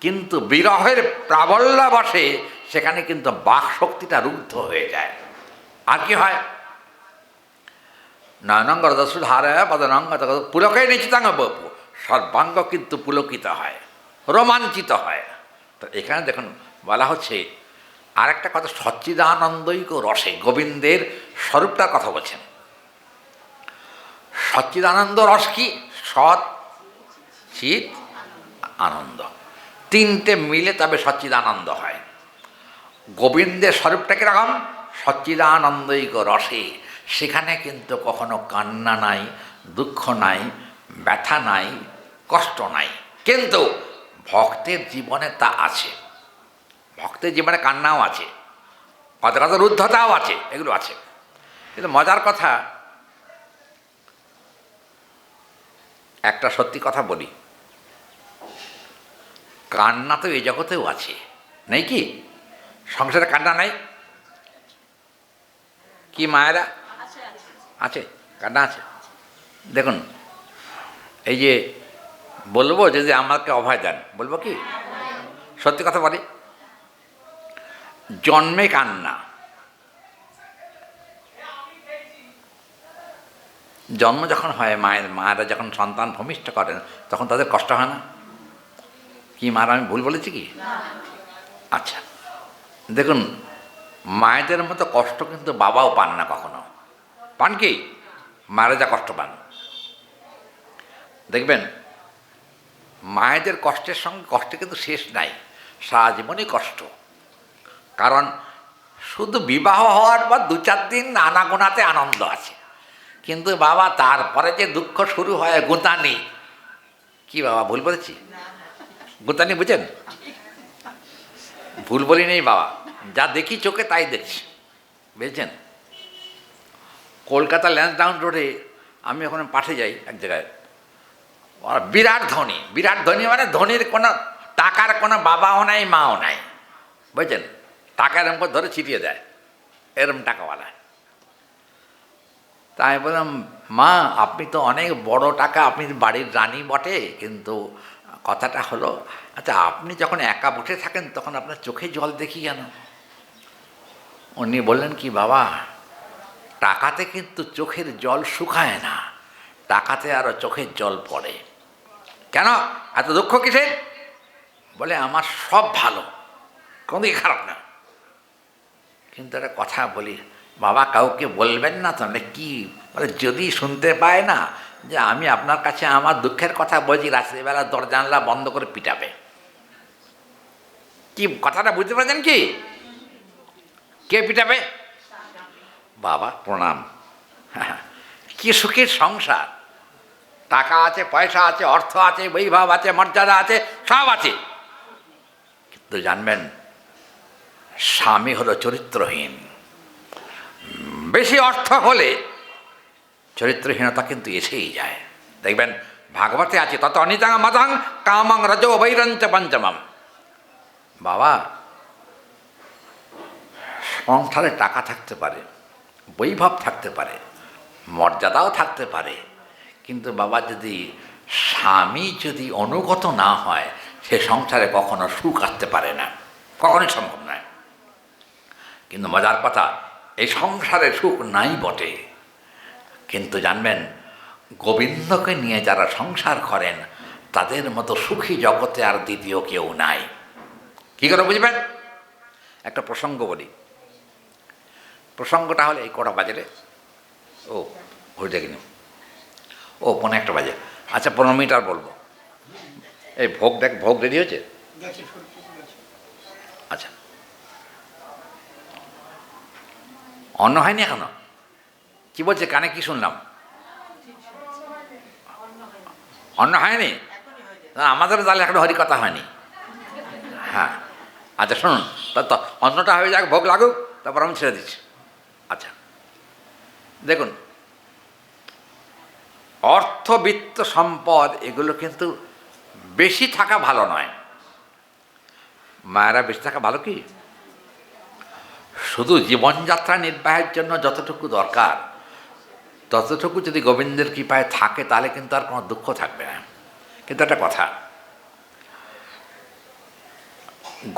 কিন্তু বিরহের প্রাবল্য বসে সেখানে কিন্তু বাক শক্তিটা রুদ্ধ হয়ে যায়। আর কি হয়? নয়নং গদশ্রুধারয়া বদনং গদগদ পুলকৈর নিচিতং বপু। সর্বাঙ্গ কিন্তু পুলকিত হয়, রোমাঞ্চিত হয়। তো এখানে দেখুন বলা হচ্ছে আর একটা কথা, সচ্চিদানন্দৈক রসে গোবিন্দের স্বরূপটার কথা বলছেন। সচ্চিদানন্দ রস কি? সৎ চিৎ আনন্দ, 3টে মিলে তবে সচ্চিদানন্দ হয়। গোবিন্দের স্বরূপটা কীরকম? সচ্চিদানন্দৈক রসে। সেখানে কিন্তু কখনো কান্না নাই, দুঃখ নাই, ব্যথা নাই, কষ্ট নাই। কিন্তু ভক্তের জীবনে তা আছে। ভক্তের জীবনে কান্নাও আছে, কত কত রুদ্ধতাও আছে, এগুলো আছে। কিন্তু মজার কথা, একটা সত্যি কথা বলি, কান্না তো এই জগতেও আছে, নেই কি? সংসারে কান্না নাই কি মায়েরা? আছে, কান্না আছে। দেখুন এই যে বলবো যদি আমাকে অভয় দেন, বলবো কি সত্যি কথা বলি, জন্মে কান্না, জন্ম যখন হয় মায়েরা যখন সন্তান ভূমিষ্ঠ করেন তখন তাদের কষ্ট হয় না কি? মারা আমি ভুল বলেছি কি? আচ্ছা দেখুন, মায়েদের মতো কষ্ট কিন্তু বাবাও পান না কখনো। পান কি? মায়েরা যা কষ্ট পান দেখবেন, মায়েদের কষ্টের সঙ্গে কষ্টে কিন্তু শেষ নাই, সারা জীবনই কষ্ট। কারণ শুধু বিবাহ হওয়ার পর 2-4 দিন আনাগোনাতে আনন্দ আছে, কিন্তু বাবা তারপরে যে দুঃখ শুরু হয় গুতানি। কি বাবা ভুল বলেছি? গুতানি বুঝেন? ভুল বলি নেই বাবা, যা দেখি চোখে তাই দেখছি, বুঝছেন। কলকাতা ল্যান্সডাউন রোডে আমি ওখানে পাঠে যাই এক জায়গায়, বিরাট ধনী, বিরাট ধনী মানে ধনীর কোনো টাকার কোনো বাবাও নাই মাও নাই, বুঝছেন। টাকা এরকম করে ধরে ছিটিয়ে দেয়, এরম টাকাওয়ালা। তাই আমি বললাম, মা আপনি তো অনেক বড় টাকা, আপনি বাড়ির রানী বটে, কিন্তু কথাটা হলো, আচ্ছা আপনি যখন একা বসে থাকেন তখন আপনার চোখে জল দেখি কেন? উনি বললেন কি, বাবা টাকাতে কিন্তু চোখের জল শুকায় না, টাকাতে আরও চোখের জল পড়ে। কেন এত দুঃখ কিসের? বলে আমার সব ভালো, কোনোদিকে খারাপ না, কিন্তু একটা কথা বলি বাবা, কাউকে বলবেন না তো? কি বলে, যদি শুনতে পায় না যে আমি আপনার কাছে আমার দুঃখের কথা বলছি, রাত্রিবেলা দরজা জানলা বন্ধ করে পিটাবে। কি কথাটা বুঝতে পারছেন কি? কে পিটাবে? বাবা প্রণাম। কি সুখের সংসার, টাকা আছে, পয়সা আছে, অর্থ আছে, বৈভব আছে, মর্যাদা আছে, সব আছে, কিন্তু জানবেন স্বামী হলো চরিত্রহীন। বেশি অর্থ হলে চরিত্রহীনতা কিন্তু এসেই যায়। দেখবেন ভাগবতে আছে, তত অনিতাং মদাং কামং রজো বৈরঞ্চ পঞ্চমম। বাবা সংসারে টাকা থাকতে পারে, বৈভব থাকতে পারে, মর্যাদাও থাকতে পারে, কিন্তু বাবা যদি স্বামী যদি অনুগত না হয়, সে সংসারে কখনো সুখ আসতে পারে না, কখনোই সম্ভব নয়। কিন্তু মজার কথা, এই সংসারে সুখ নাই বটে, কিন্তু জানবেন গোবিন্দকে নিয়ে যারা সংসার করেন তাদের মতো সুখী জগতে আর দ্বিতীয় কেউ নাই। কী করে বুঝবেন? একটা প্রসঙ্গ বলি। প্রসঙ্গটা হলে এই কটা বাজে, ও হয়ে দেখিনি, ও 1:45 বাজে। আচ্ছা 15 মিনিট আর বলবো। এই ভোগ দেখ, ভোগ রেডি হয়েছে? আচ্ছা, অন্ন হয়নি এখনো? কি বলছে কানে, কি শুনলাম? অন্ন হয়নি? আমাদের তাহলে এখনো হরি কথা হয়নি। হ্যাঁ আচ্ছা শুনুন, তো অন্নটা হয়ে যাক, ভোগ লাগুক, তারপর আমি ছেড়ে দিচ্ছি। আচ্ছা দেখুন, অর্থ বিত্ত সম্পদ এগুলো কিন্তু বেশি থাকা ভালো নয়। মায়েরা বেশি থাকা ভালো কি? শুধু জীবনযাত্রা নির্বাহের জন্য যতটুকু দরকার ততটুকু যদি গোবিন্দের কৃপায় থাকে তাহলে কিন্তু আর কোনো দুঃখ থাকবে না। কিন্তু একটা কথা,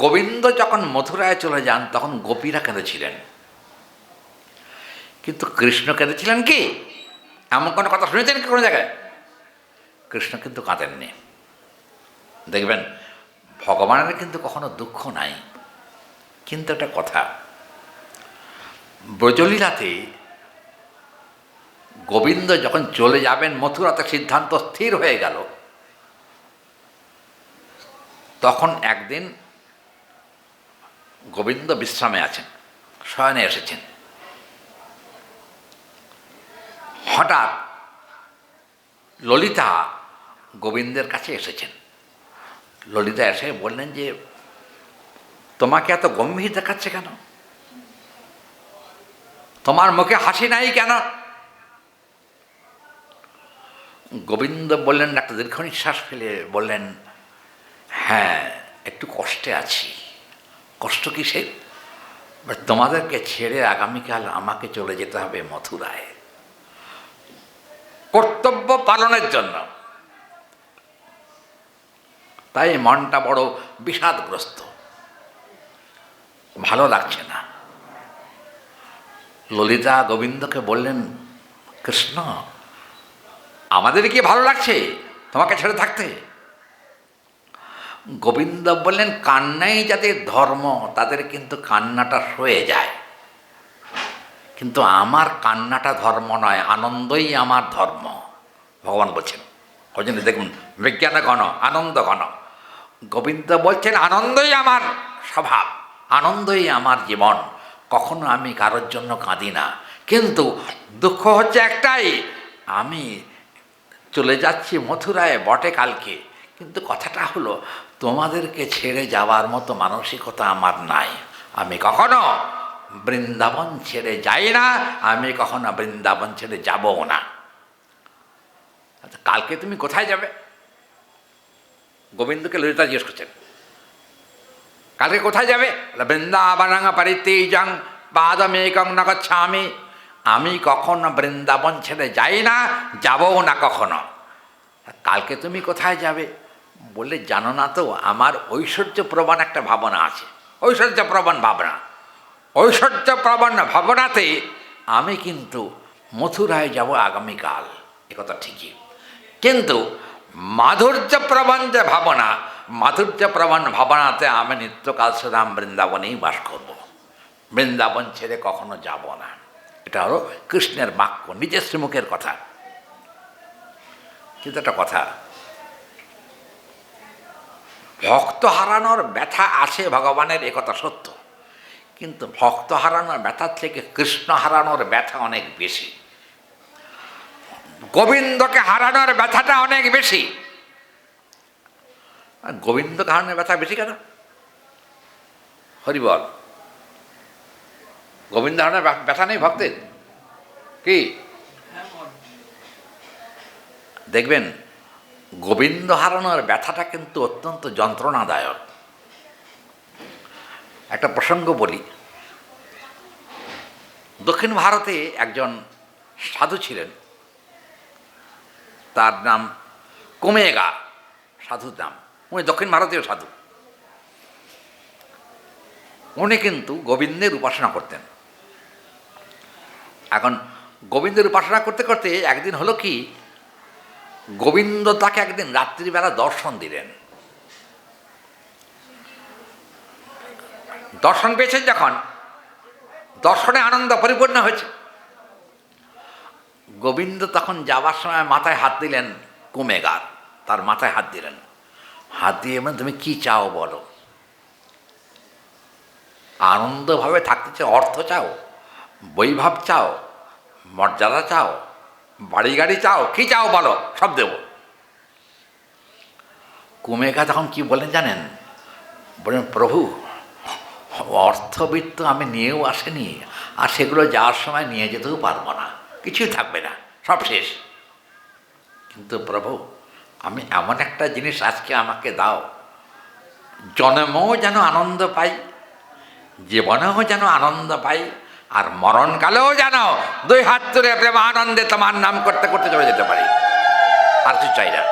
গোবিন্দ যখন মথুরায় চলে যান তখন গোপীরা কেঁদেছিলেন, কিন্তু কৃষ্ণ কেঁদেছিলেন কি? এমন কোনো কথা শুনেছেন কি কোনো জায়গায়? কৃষ্ণ কিন্তু কাঁদেননি। দেখবেন ভগবানের কিন্তু কখনো দুঃখ নাই। কিন্তু একটা কথা, ব্রজলীলাতে গোবিন্দ যখন চলে যাবেন, মথুরাতে সিদ্ধান্ত স্থির হয়ে গেল, তখন একদিন গোবিন্দ বিশ্রামে আছেন, শয়নে এসেছেন। হঠাৎ ললিতা গোবিন্দের কাছে এসেছেন। ললিতা এসে বললেন যে তোমাকে এত গম্ভীর দেখাচ্ছে কেন? তোমার মুখে হাসি নাই কেন? গোবিন্দ বললেন, একটা দীর্ঘ নিঃশ্বাস ফেলে বললেন, হ্যাঁ একটু কষ্টে আছি। কষ্ট কিসের? তোমাদেরকে ছেড়ে আগামীকাল আমাকে চলে যেতে হবে মথুরায় কর্তব্য পালনের জন্য, তাই মনটা বড় বিষাদগ্রস্ত, ভালো লাগছে না। ললিতা গোবিন্দকে বললেন, কৃষ্ণ আমাদের কি ভালো লাগছে তোমাকে ছেড়ে থাকতে? গোবিন্দ বললেন, কান্নাই যাদের ধর্ম তাদের কিন্তু কান্নাটা সয়ে যায়, কিন্তু আমার কান্নাটা ধর্ম নয়, আনন্দই আমার ধর্ম। ভগবান বলছেন, ওই জন্য দেখুন বিজ্ঞানে ঘন, আনন্দ ঘন। গোবিন্দ বলছেন আনন্দই আমার স্বভাব, আনন্দই আমার জীবন, কখনো আমি কারোর জন্য কাঁদি না। কিন্তু দুঃখ হচ্ছে একটাই, আমি চলে যাচ্ছি মথুরায় বটে কালকে, কিন্তু কথাটা হলো তোমাদেরকে ছেড়ে যাওয়ার মতো মানসিকতা আমার নাই। আমি কখনো বৃন্দাবন ছেড়ে যাই না, আমি কখনো বৃন্দাবন ছেড়ে যাবও না। আচ্ছা, কালকে তুমি কোথায় যাবে? গোবিন্দকে ললিতা জিজ্ঞেস করছেন, কালকে কোথায় যাবে? বৃন্দাবনাং পরিত্যজাং পাদমেকং ন গচ্ছামি। আমি কখনো বৃন্দাবন ছেড়ে যাই না, যাবও না কখনো। কালকে তুমি কোথায় যাবে বললে, জানো না তো, আমার ঐশ্বর্যপ্রবণ একটা ভাবনা আছে। ঐশ্বর্যপ্রবণ ভাবনা, ঐশ্বর্যপ্রবণ ভাবনাতে আমি কিন্তু মথুরায় যাব আগামীকাল, একথা ঠিকই। কিন্তু মাধুর্যপ্রবণ যে ভাবনা, মাধুর্যপ্রবণ ভাবনাতে আমি নিত্যকাল সুদাম বৃন্দাবনেই বাস করব, বৃন্দাবন ছেড়ে কখনো যাব না। এটা হলো কৃষ্ণের বাক্য, নিজের শ্রীমুখের কথা। কিন্তু একটা কথা, ভক্ত হারানোর ব্যথা আছে ভগবানের, একথা সত্য। কিন্তু ভক্ত হারানোর ব্যথার থেকে কৃষ্ণ হারানোর ব্যথা অনেক বেশি। গোবিন্দকে হারানোর ব্যথাটা অনেক বেশি। গোবিন্দকে হারানোর ব্যথা বেশি কেন? হরিবল, গোবিন্দ হারানোর ব্যথা নেই ভক্তের? কি দেখবেন, গোবিন্দ হারানোর ব্যথাটা কিন্তু অত্যন্ত যন্ত্রণাদায়ক। একটা প্রসঙ্গ বলি। দক্ষিণ ভারতে একজন সাধু ছিলেন, তার নাম কুমেগা, সাধুর নাম। উনি দক্ষিণ ভারতীয় সাধু। উনি কিন্তু গোবিন্দের উপাসনা করতেন। এখন গোবিন্দের উপাসনা করতে করতে একদিন হলো কি, গোবিন্দ তাকে একদিন রাত্রিবেলা দর্শন দিলেন। দর্শন পেয়েছেন যখন, দর্শনে আনন্দ পরিপূর্ণ হয়েছে। গোবিন্দ তখন যাবার সময় মাথায় হাত দিলেন কুমেগার, তার মাথায় হাত দিলেন। হাত দিয়ে মানে, তুমি কি চাও বলো? আনন্দভাবে থাকতে চাও? অর্থ চাও? বৈভব চাও? মর্যাদা চাও? বাড়ি গাড়ি চাও? কি চাও বলো, সব দেব। কুমেগা তখন কি বলেন জানেন? বলেন, প্রভু, অর্থবিত্ত আমি নিয়েও আসেনি, আর সেগুলো যাওয়ার সময় নিয়ে যেতেও পারবো না, কিছুই থাকবে না, সব শেষ। কিন্তু প্রভু, আমি এমন একটা জিনিস আজকে আমাকে দাও, জন্মেও যেন আনন্দ পাই, জীবনেও যেন আনন্দ পাই, আর মরণকালেও যেন দুই হাত তুলে প্রেম আনন্দে তোমার নাম করতে করতে চলে যেতে পারি, আর কিছু চাই না।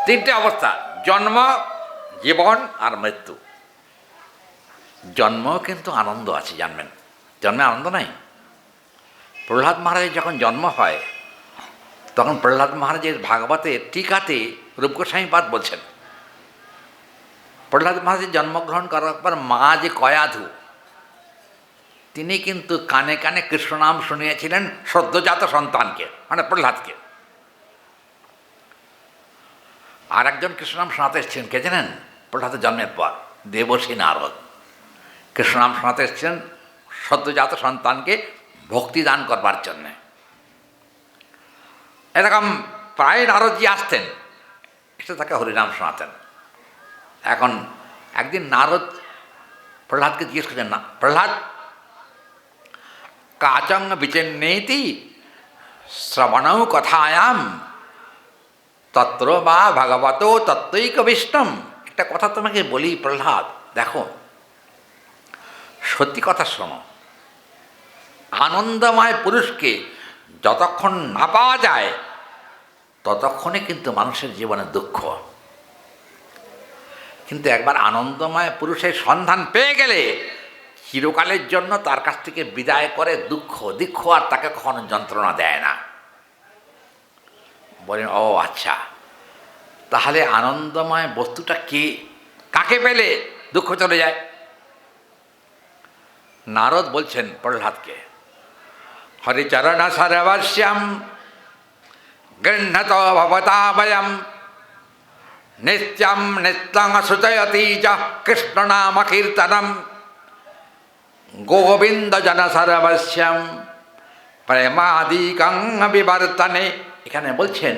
তিনটে অবস্থা, জন্ম, জীবন আর মৃত্যু। জন্ম কিন্তু আনন্দ আছে, জানবেন, জন্মে আনন্দ নাই। প্রহ্লাদ মহারাজের যখন জন্ম হয়, তখন প্রহ্লাদ মহারাজের ভাগবতের টিকাতে রূপগোস্বামীপাদ বলছেন, প্রহ্লাদ মহারাজের জন্মগ্রহণ করার পর মা যে কয়াধু, তিনি কিন্তু কানে কানে কৃষ্ণনাম শুনিয়েছিলেন সদ্যজাত সন্তানকে, মানে প্রহ্লাদকে। আর একজন কৃষ্ণনাম শোনাতে এসেছিলেন, কে জানেন? প্রহ্লাদের জন্মের পর দেবর্ষি নারদ কৃষ্ণনাম শোনাতে এসেছিলেন সদ্যজাত সন্তানকে ভক্তি দান করবার জন্যে। এরকম প্রায় নারদজি আসতেন, এসে তাকে হরিনাম শোনাতেন। এখন একদিন নারদ প্রহ্লাদকে জিজ্ঞেস করছেন, না প্রহ্লাদ, কাচং বিচেন্নেতি শ্রবণৌ কথায়াম তত্র বা ভগবত তত্ত্বৈক বিষ্ণম। একটা কথা তোমাকে বলি প্রহ্লাদ, দেখো, সত্যি কথা শোনো, আনন্দময় পুরুষকে যতক্ষণ না পাওয়া যায় ততক্ষণে কিন্তু মানুষের জীবনে দুঃখ। কিন্তু একবার আনন্দময় পুরুষের সন্ধান পেয়ে গেলে চিরকালের জন্য তার কাছ থেকে বিদায় করে দুঃখ, দুঃখ আর তাকে কখনো যন্ত্রণা দেয় না। বলেন, ও আচ্ছা, তাহলে আনন্দময় বস্তুটা কি, কাকে পেলে দুঃখ চলে যায়? নারদ বলছেন প্রহ্লাদকে, হরিচরণ সর্বস্যাম গৃহ্ণত ভবতাভয়ম নিত্যম নিত্যং সূচয়তি চ কৃষ্ণ নাম কীর্তনম গোবিন্দ জন সর্বস্যাম প্রেমাদিকং বিবর্তনে। এখানে বলছেন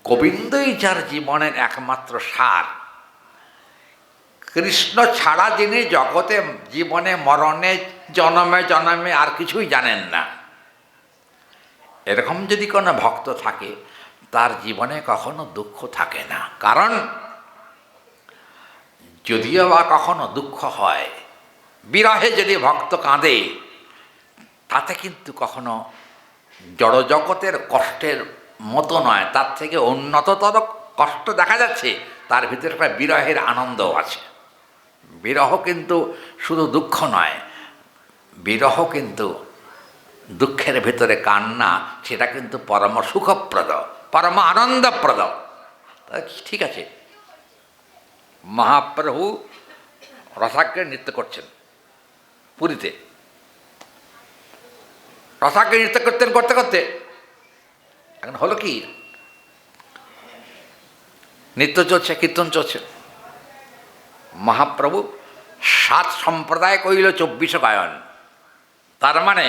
গোবিন্দই যার জীবনের একমাত্র সার। কৃষ্ণ ছাড়া যিনি জগতে জীবনে মরণে জন্মে জন্মে আর কিছুই জানেন না, এরকম যদি কোনো ভক্ত থাকে তার জীবনে কখনো দুঃখ থাকে না। কারণ যদিও বা কখনো দুঃখ হয়, বিরহে যদি ভক্ত কাঁদে, তাতে কিন্তু কখনো জড়জগতের কষ্টের মতো নয়, তার থেকে উন্নততর কষ্ট দেখা যাচ্ছে। তার ভিতরে একটা বিরহের আনন্দও আছে। বিরহ কিন্তু শুধু দুঃখ নয়, বিরহ কিন্তু দুঃখের ভিতরে কান্না, সেটা কিন্তু পরম সুখপ্রদ, পরম আনন্দপ্রদ। ঠিক আছে, মহাপ্রভু রসাগ্রে নৃত্য করছেন পুরীতে। রসাগ্রে নৃত্য করতেন, করতে করতে এখন হলো কি, নৃত্য চলছে, কীর্তন চলছে। মহাপ্রভু 7 সম্প্রদায় কইল 24 গায়ন, তার মানে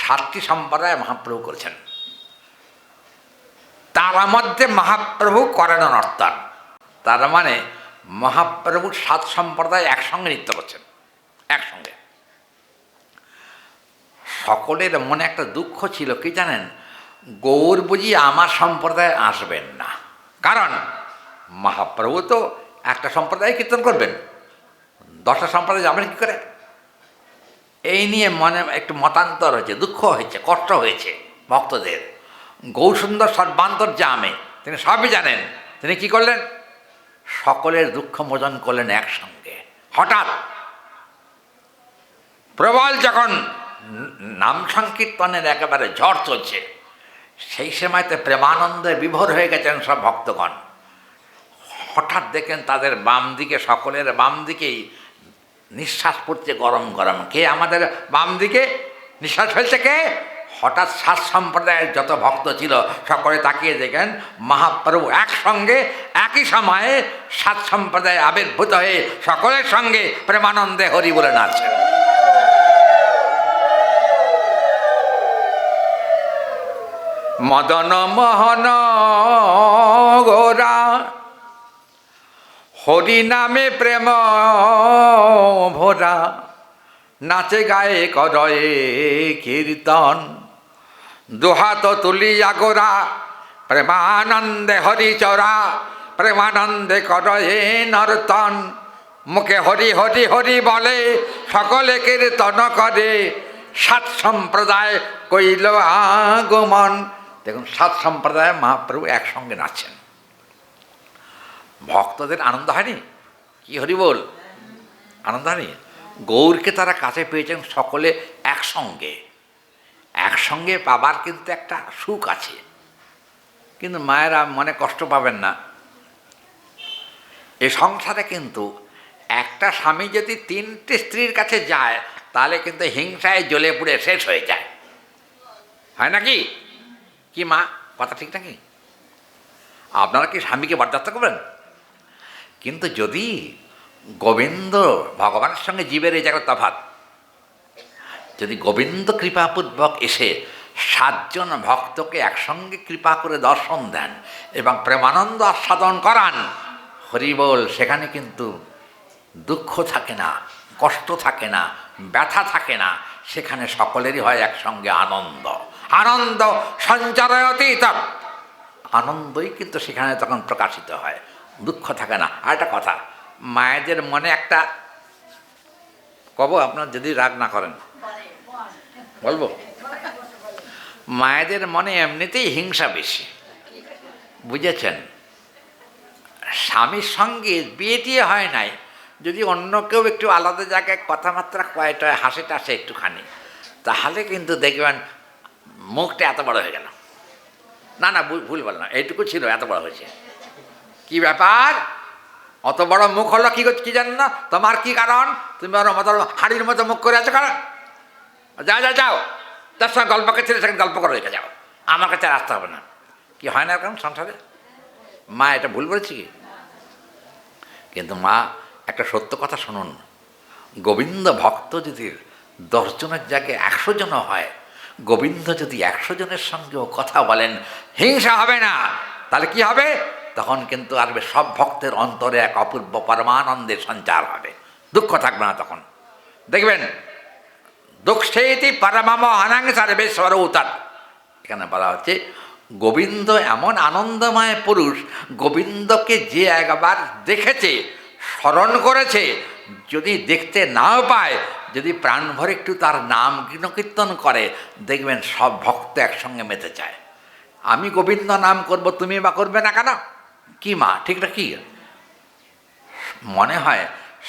7টি সম্প্রদায় মহাপ্রভু করেছেন। তার মধ্যে মহাপ্রভু করেন নর্তন, তার মানে মহাপ্রভু 7 সম্প্রদায় একসঙ্গে নৃত্য করছেন, একসঙ্গে। সকলের মনে একটা দুঃখ ছিল, কি জানেন? গৌর বুঝি আমার সম্প্রদায় আসবেন না। কারণ মহাপ্রভু তো একটা সম্প্রদায় কীর্তন করবেন, 10টা সম্প্রদায় যাবেন কী করে? এই নিয়ে মনে একটু মতান্তর হয়েছে, দুঃখ হয়েছে, কষ্ট হয়েছে ভক্তদের। গৌরসুন্দর সর্বান্তর্যামে, তিনি সবই জানেন। তিনি কি করলেন? সকলের দুঃখ মোচন করলেন একসঙ্গে। হঠাৎ প্রবল যখন নাম সংকীর্তনের একেবারে ঝড় চলছে, সেই সময়তে প্রেমানন্দে বিভোর হয়ে গেছেন সব ভক্তগণ। হঠাৎ দেখেন তাদের বাম দিকে, সকলের বাম দিকেই নিঃশ্বাস পড়ছে গরম গরম। কে আমাদের বাম দিকে নিঃশ্বাস ফেলছে? কে? হঠাৎ 7 সম্প্রদায়ের যত ভক্ত ছিল সকলে তাকিয়ে দেখেন মহাপ্রভু একসঙ্গে একই সময়ে 7 সম্প্রদায় আবির্ভূত হয়ে সকলের সঙ্গে প্রেমানন্দে হরি বলে নাচছেন। মদন মোহন গোরা হরি নামে প্রেম ভোরা, নাচে গায়ে করয়ে কীর্তন, দুহাত তুলিয়া গোরা প্রেমানন্দে হরি চরা, প্রেমানন্দে করয়ে নর্তন। মুখে হরি হরি হরি বলে সকলে কীর্তন করে, 7 সম্প্রদায় কইল আগমন। দেখুন, 7 সম্প্রদায় মহাপ্রভু একসঙ্গে নাচছেন। ভক্তদের আনন্দ হয়নি? কি হরি বল, আনন্দ হয়নি? গৌরকে তারা কাছে পেয়েছেন সকলে একসঙ্গে। একসঙ্গে পাবার কিন্তু একটা সুখ আছে। কিন্তু মায়েরা মনে কষ্ট পাবেন না। এ সংসারে কিন্তু একটা স্বামী যদি 3টে স্ত্রীর কাছে যায়, তাহলে কিন্তু হিংসায় জ্বলে পুড়ে শেষ হয়ে যায়, হয় নাকি? কি মা, কথা ঠিক নাকি? আপনারা কি স্বামীকে বরদাস্ত করবেন? কিন্তু যদি গোবিন্দ ভগবানের সঙ্গে জীবের এই জায়গায় তফাৎ, যদি গোবিন্দ কৃপাপূর্বক এসে 7 জন ভক্তকে একসঙ্গে কৃপা করে দর্শন দেন এবং প্রেমানন্দ আস্বাদন করান, হরিবোল, সেখানে কিন্তু দুঃখ থাকে না, কষ্ট থাকে না, ব্যথা থাকে না। সেখানে সকলেরই হয় একসঙ্গে আনন্দ। আনন্দ সঞ্চারয়তি তৎ, আনন্দই কিন্তু সেখানে তখন প্রকাশিত হয়, দুঃখ থাকে না। আর একটা কথা, মায়েদের মনে একটা, কব আপনার যদি রাগ না করেন বলবো, মায়েদের মনে এমনিতেই হিংসা বেশি, বুঝেছেন? স্বামীর সঙ্গে বিয়ে টিয়ে হয় নাই, যদি অন্য কেউ একটু আলাদা জায়গায় কথাবার্তা কয় টয়, হাসে টাসে একটুখানি, তাহলে কিন্তু দেখবেন মুখটা এত বড় হয়ে গেল। না না, ভুল বললাম, এইটুকু ছিল, এত বড় হয়েছে। কি ব্যাপার, অত বড় মুখ হলো কি জানেন না? তোমার কি কারণ? তুমি ওর মতো হাড়ির মতো মুখ করে আছো কারণ? যাও যাও যাও, তার সঙ্গে গল্প করছিলে, সেখানে গল্প করে রেখে যাও, আমার কাছে আর আসতে হবে না। কি হয় না এরকম সংসারে? মা এটা ভুল বলেছি কি? কিন্তু মা, একটা সত্য কথা শুনুন, গোবিন্দ ভক্ত যদি 10 জনের জায়গায় 100 জন হয়, গোবিন্দ যদি 100 জনের সঙ্গেও কথা বলেন, হিংসা হবে না, তাহলে কি হবে? তখন কিন্তু আর সব ভক্তের অন্তরে এক অপূর্ব পরমানন্দের সঞ্চার হবে, দুঃখ থাকবে না তখন। দেখবেন দুঃখেতি পরমম অনাং সর্বেশ্বর উতার, এখানে বলা হচ্ছে গোবিন্দ এমন আনন্দময় পুরুষ, গোবিন্দকে যে একবার দেখেছে, স্মরণ করেছে, যদি দেখতে নাও পায়, যদি প্রাণ ভরে একটু তার নাম কীর্তন করে, দেখবেন সব ভক্ত একসঙ্গে মেতে চায়। আমি গোবিন্দ নাম করব, তুমি বা করবে না কেন? কি মা, ঠিকটা কি? মনে হয়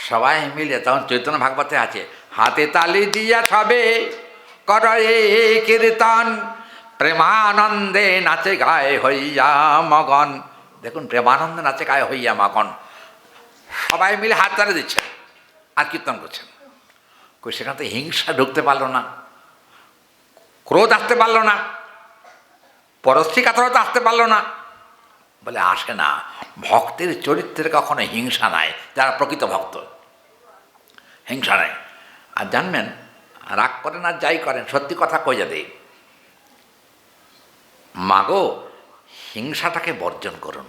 সবাই মিলে, তখন চৈতন্য ভাগবতে আছে, হাতে তালি দিয়া সবে করে কীর্তন, প্রেমানন্দে নাচে গায়ে হইয়া মগন। দেখুন, প্রেমানন্দে নাচে গায়ে হইয়া মগন, সবাই মিলে হাত তালি দিচ্ছেন আর কীর্তন করছেন। সেখান থেকে হিংসা ঢুকতে পারলো না, ক্রোধ আসতে পারলো না, পরশ্রী কাতরতা আসতে পারলো না, বলে আসে না। ভক্তের চরিত্রের কখনো হিংসা নাই, যারা প্রকৃত ভক্ত, হিংসা নাই। আর জানবেন, রাগ করেন আর যাই করেন, সত্যি কথা কই যাবে, মাগো হিংসাটাকে বর্জন করুন।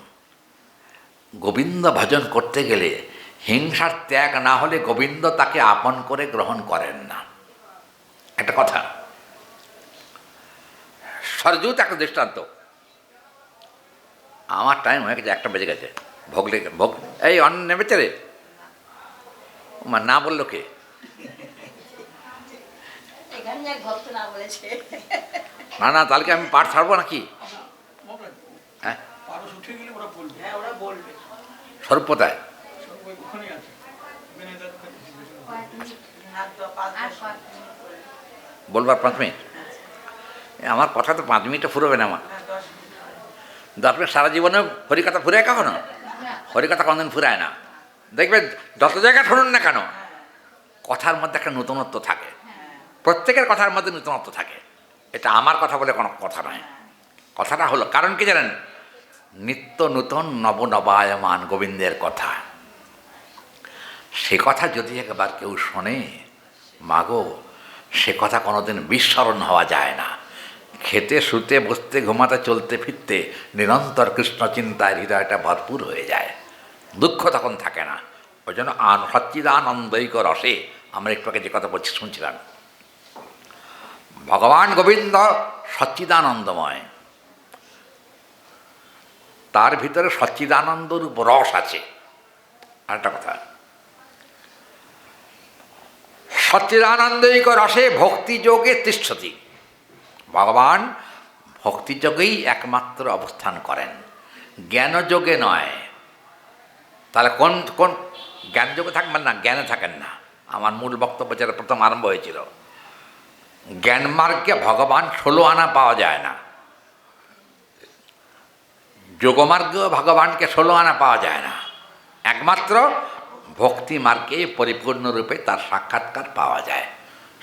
গোবিন্দ ভজন করতে গেলে হিংসার ত্যাগ না হলে গোবিন্দ তাকে আপন করে গ্রহণ করেন না, একটা কথা। সরজুত একটা দৃষ্টান্ত। আমার টাইম হয়ে গেছে, 1টা বেজে গেছে, ভোগ লেগে ভোগ, এই অন্ন নেমেছে রে, না বললো কে? না না, তাহলে কি আমি পাঠ ছাড়বো নাকি? হ্যাঁ, স্বরূপ কোথায়? বলবার 5 মিনিট? আমার কথা তো 5 মিনিটে ফুরবে না। আমার 10 মিনিট সারা জীবনে হরিকথা ফুরায় কখনো? হরিকথা কোনদিন ফুরায় না। দেখবেন যত জায়গায় শুনুন না কেন, কথার মধ্যে একটা নতুনত্ব থাকে, প্রত্যেকের কথার মধ্যে নতুনত্ব থাকে। এটা আমার কথা বলে কোনো কথা নয়। কথাটা হলো, কারণ কি জানেন, নিত্য নূতন নবনবায়মান গোবিন্দের কথা। সে কথা যদি একবার কেউ শোনে, মাগো সে কথা কোনোদিন বিস্মরণ হওয়া যায় না। খেতে শুতে বসতে ঘুমাতে চলতে ফিরতে নিরন্তর কৃষ্ণ চিন্তায় হৃদয়টা ভরপুর হয়ে যায়, দুঃখ তখন থাকে না। ওই জন্য সচ্চিদানন্দৈক রসে, আমরা একটু আগে যে কথা বলছি শুনছিলাম, ভগবান গোবিন্দ সচ্চিদানন্দময়, তার ভিতরে সচ্চিদানন্দরূপ রস আছে। আরেকটা কথা, সচ্চিদানন্দৈক রসে ভক্তিযোগে তিষ্ঠতি। ভগবান ভক্তিযোগেই একমাত্র অবস্থান করেন, জ্ঞানযোগে নয়। তাহলে কোন কোন জ্ঞানযোগে থাকবেন না, জ্ঞানে থাকেন না। আমার মূল বক্তব্য যেটা প্রথম আরম্ভ হয়েছিল, জ্ঞান মার্গে ভগবান 16 আনা পাওয়া যায় না, যোগমার্গেও ভগবানকে 16 আনা পাওয়া যায় না। একমাত্র ভক্তি মার্গে পরিপূর্ণরূপে তার সাক্ষাৎকার পাওয়া যায়।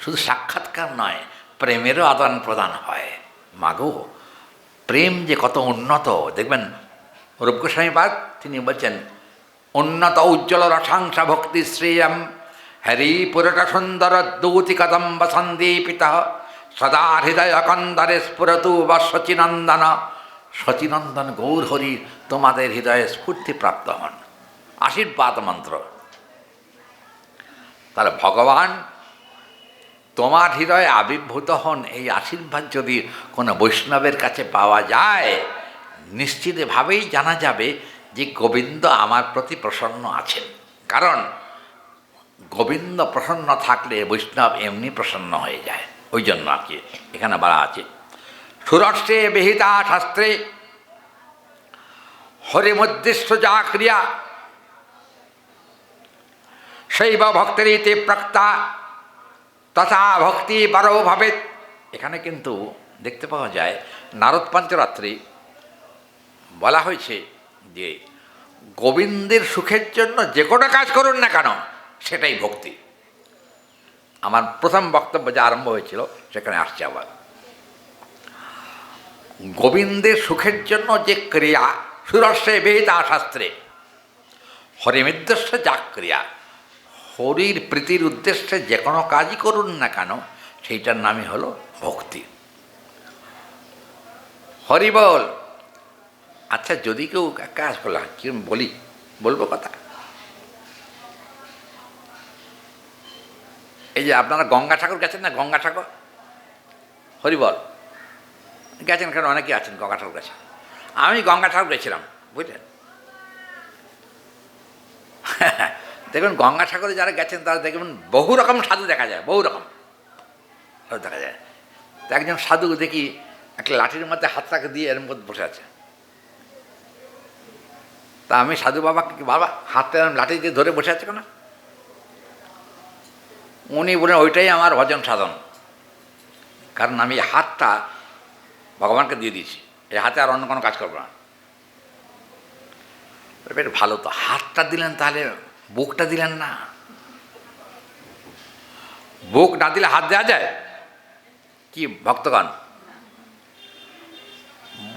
শুধু সাক্ষাৎকার নয়, প্রেমেরও আদান প্রদান হয়। মাগো প্রেম যে কত উন্নত, দেখবেন রূপ গোস্বামীপাদ তিনি বলছেন, উন্নত উজ্জ্বল রসাংসা ভক্তি শ্রেয়ম হরি পুরট সুন্দর দূতি কদম্ব সন্দীপিত সদা হৃদয় কন্দরে স্ফুরতু বা শচীনন্দন। শচীনন্দন গৌর হরি তোমাদের হৃদয়ে স্ফূর্তিপ্রাপ্ত হন, আশীর্বাদ মন্ত্র। তাহলে ভগবান তোমার হৃদয়ে আবির্ভূত হন, এই আশীর্বাদ যদি কোনো বৈষ্ণবের কাছে পাওয়া যায়, নিশ্চিতভাবেই জানা যাবে যে গোবিন্দ আমার প্রতি প্রসন্ন আছেন। কারণ গোবিন্দ প্রসন্ন থাকলে বৈষ্ণব এমনি প্রসন্ন হয়ে যায়। ওই জন্য আর কি এখানে বলা আছে, সুরষ্টে বিহিতা শাস্ত্রে হরিমুদ্দিষ্ট যা ক্রিয়া শৈব ভক্তেরিতে প্রক্তা তথা ভক্তি পরো ভবেৎ। এখানে কিন্তু দেখতে পাওয়া যায়, নারদ পঞ্চরাত্রি বলা হয়েছে যে গোবিন্দের সুখের জন্য যে কোনো কাজ করুন না কেন সেটাই ভক্তি। আমার প্রথম বক্তব্য যে আরম্ভ হয়েছিল সেখানে আসছে আবার, গোবিন্দের সুখের জন্য যে ক্রিয়া, সুরস্যে বেদা শাস্ত্রে হরিমিদ্দেশ্য যা ক্রিয়া, হরির প্রীতির উদ্দেশ্যে যে কোনো কাজই করুন না কেন সেইটার নামই হলো ভক্তি। হরি বল। আচ্ছা, যদি কেউ কাজ করলাম কি বলবো কথা, এই যে আপনারা গঙ্গাসাগর গেছেন না, গঙ্গাসাগর, হরিবল গেছেন, কারণ অনেকেই আছেন গঙ্গাসাগর গেছেন। আমি গঙ্গাসাগর গেছিলাম, বুঝলেন। দেখবেন গঙ্গাসাগরে যারা গেছেন তারা দেখবেন বহু রকম সাধু দেখা যায়, বহু রকম দেখা যায়। তো একজন সাধু দেখি একটা লাঠির মধ্যে হাতটাকে দিয়ে এর মধ্যে বসে আছে। তা আমি সাধু বাবাকে, বাবা হাতটা লাঠি দিয়ে ধরে বসে আছে কেন? উনি বলেন ওইটাই আমার ভজন সাধন, কারণ আমি হাতটা ভগবানকে দিয়ে দিয়েছি, এই হাতে আর অন্য কোনো কাজ করবো না। বেশ ভালো তো, হাতটা দিলেন, তাহলে বুকটা দিলেন না? বুক না দিলে হাত দেওয়া যায় কি ভক্তগণ?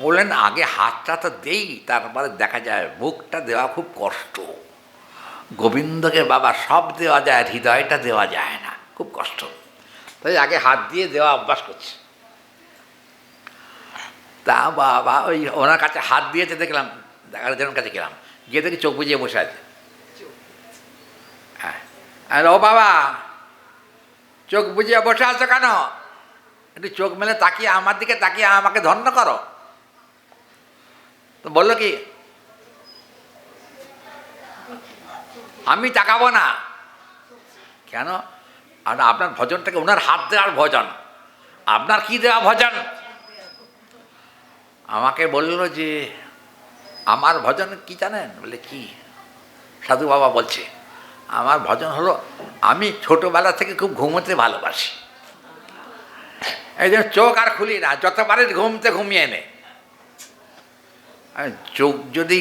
বলেন আগে হাতটা তো দেই, তারপরে দেখা যায়। বুকটা দেওয়া খুব কষ্ট। গোবিন্দকে বাবা সব দেওয়া যায়, হৃদয়টা দেওয়া যায় না, খুব কষ্ট। তাই আগে হাত দিয়ে দেওয়া অভ্যাস করছি। তা বাবা ওই ওনার কাছে হাত দিয়েছে দেখলাম, আরেকজনের কাছে গেলাম, গিয়ে দেখি চোখ বুজিয়ে বসে আছে। হ্যাঁ, ও বাবা চোখ বুজিয়ে বসে আছো কেন? একটু চোখ মেলে তাকিয়ে আমার দিকে তাকিয়ে আমাকে ধন্য করো। তো বললো কি, আমি তাকাবো না। কেন? আর আপনার ভজনটাকে, ওনার হাত দেওয়ার ভজন, আপনার কি দেওয়া ভজন? আমাকে বলল যে আমার ভজন কি জানেন? বলে কি? সাধু বাবা বলছে আমার ভজন হলো, আমি ছোটবেলা থেকে খুব ঘুমোতে ভালোবাসি, এই জন্য চোখ আর খুলি না, যত পারি ঘুমতে ঘুমিয়ে নে। চোখ যদি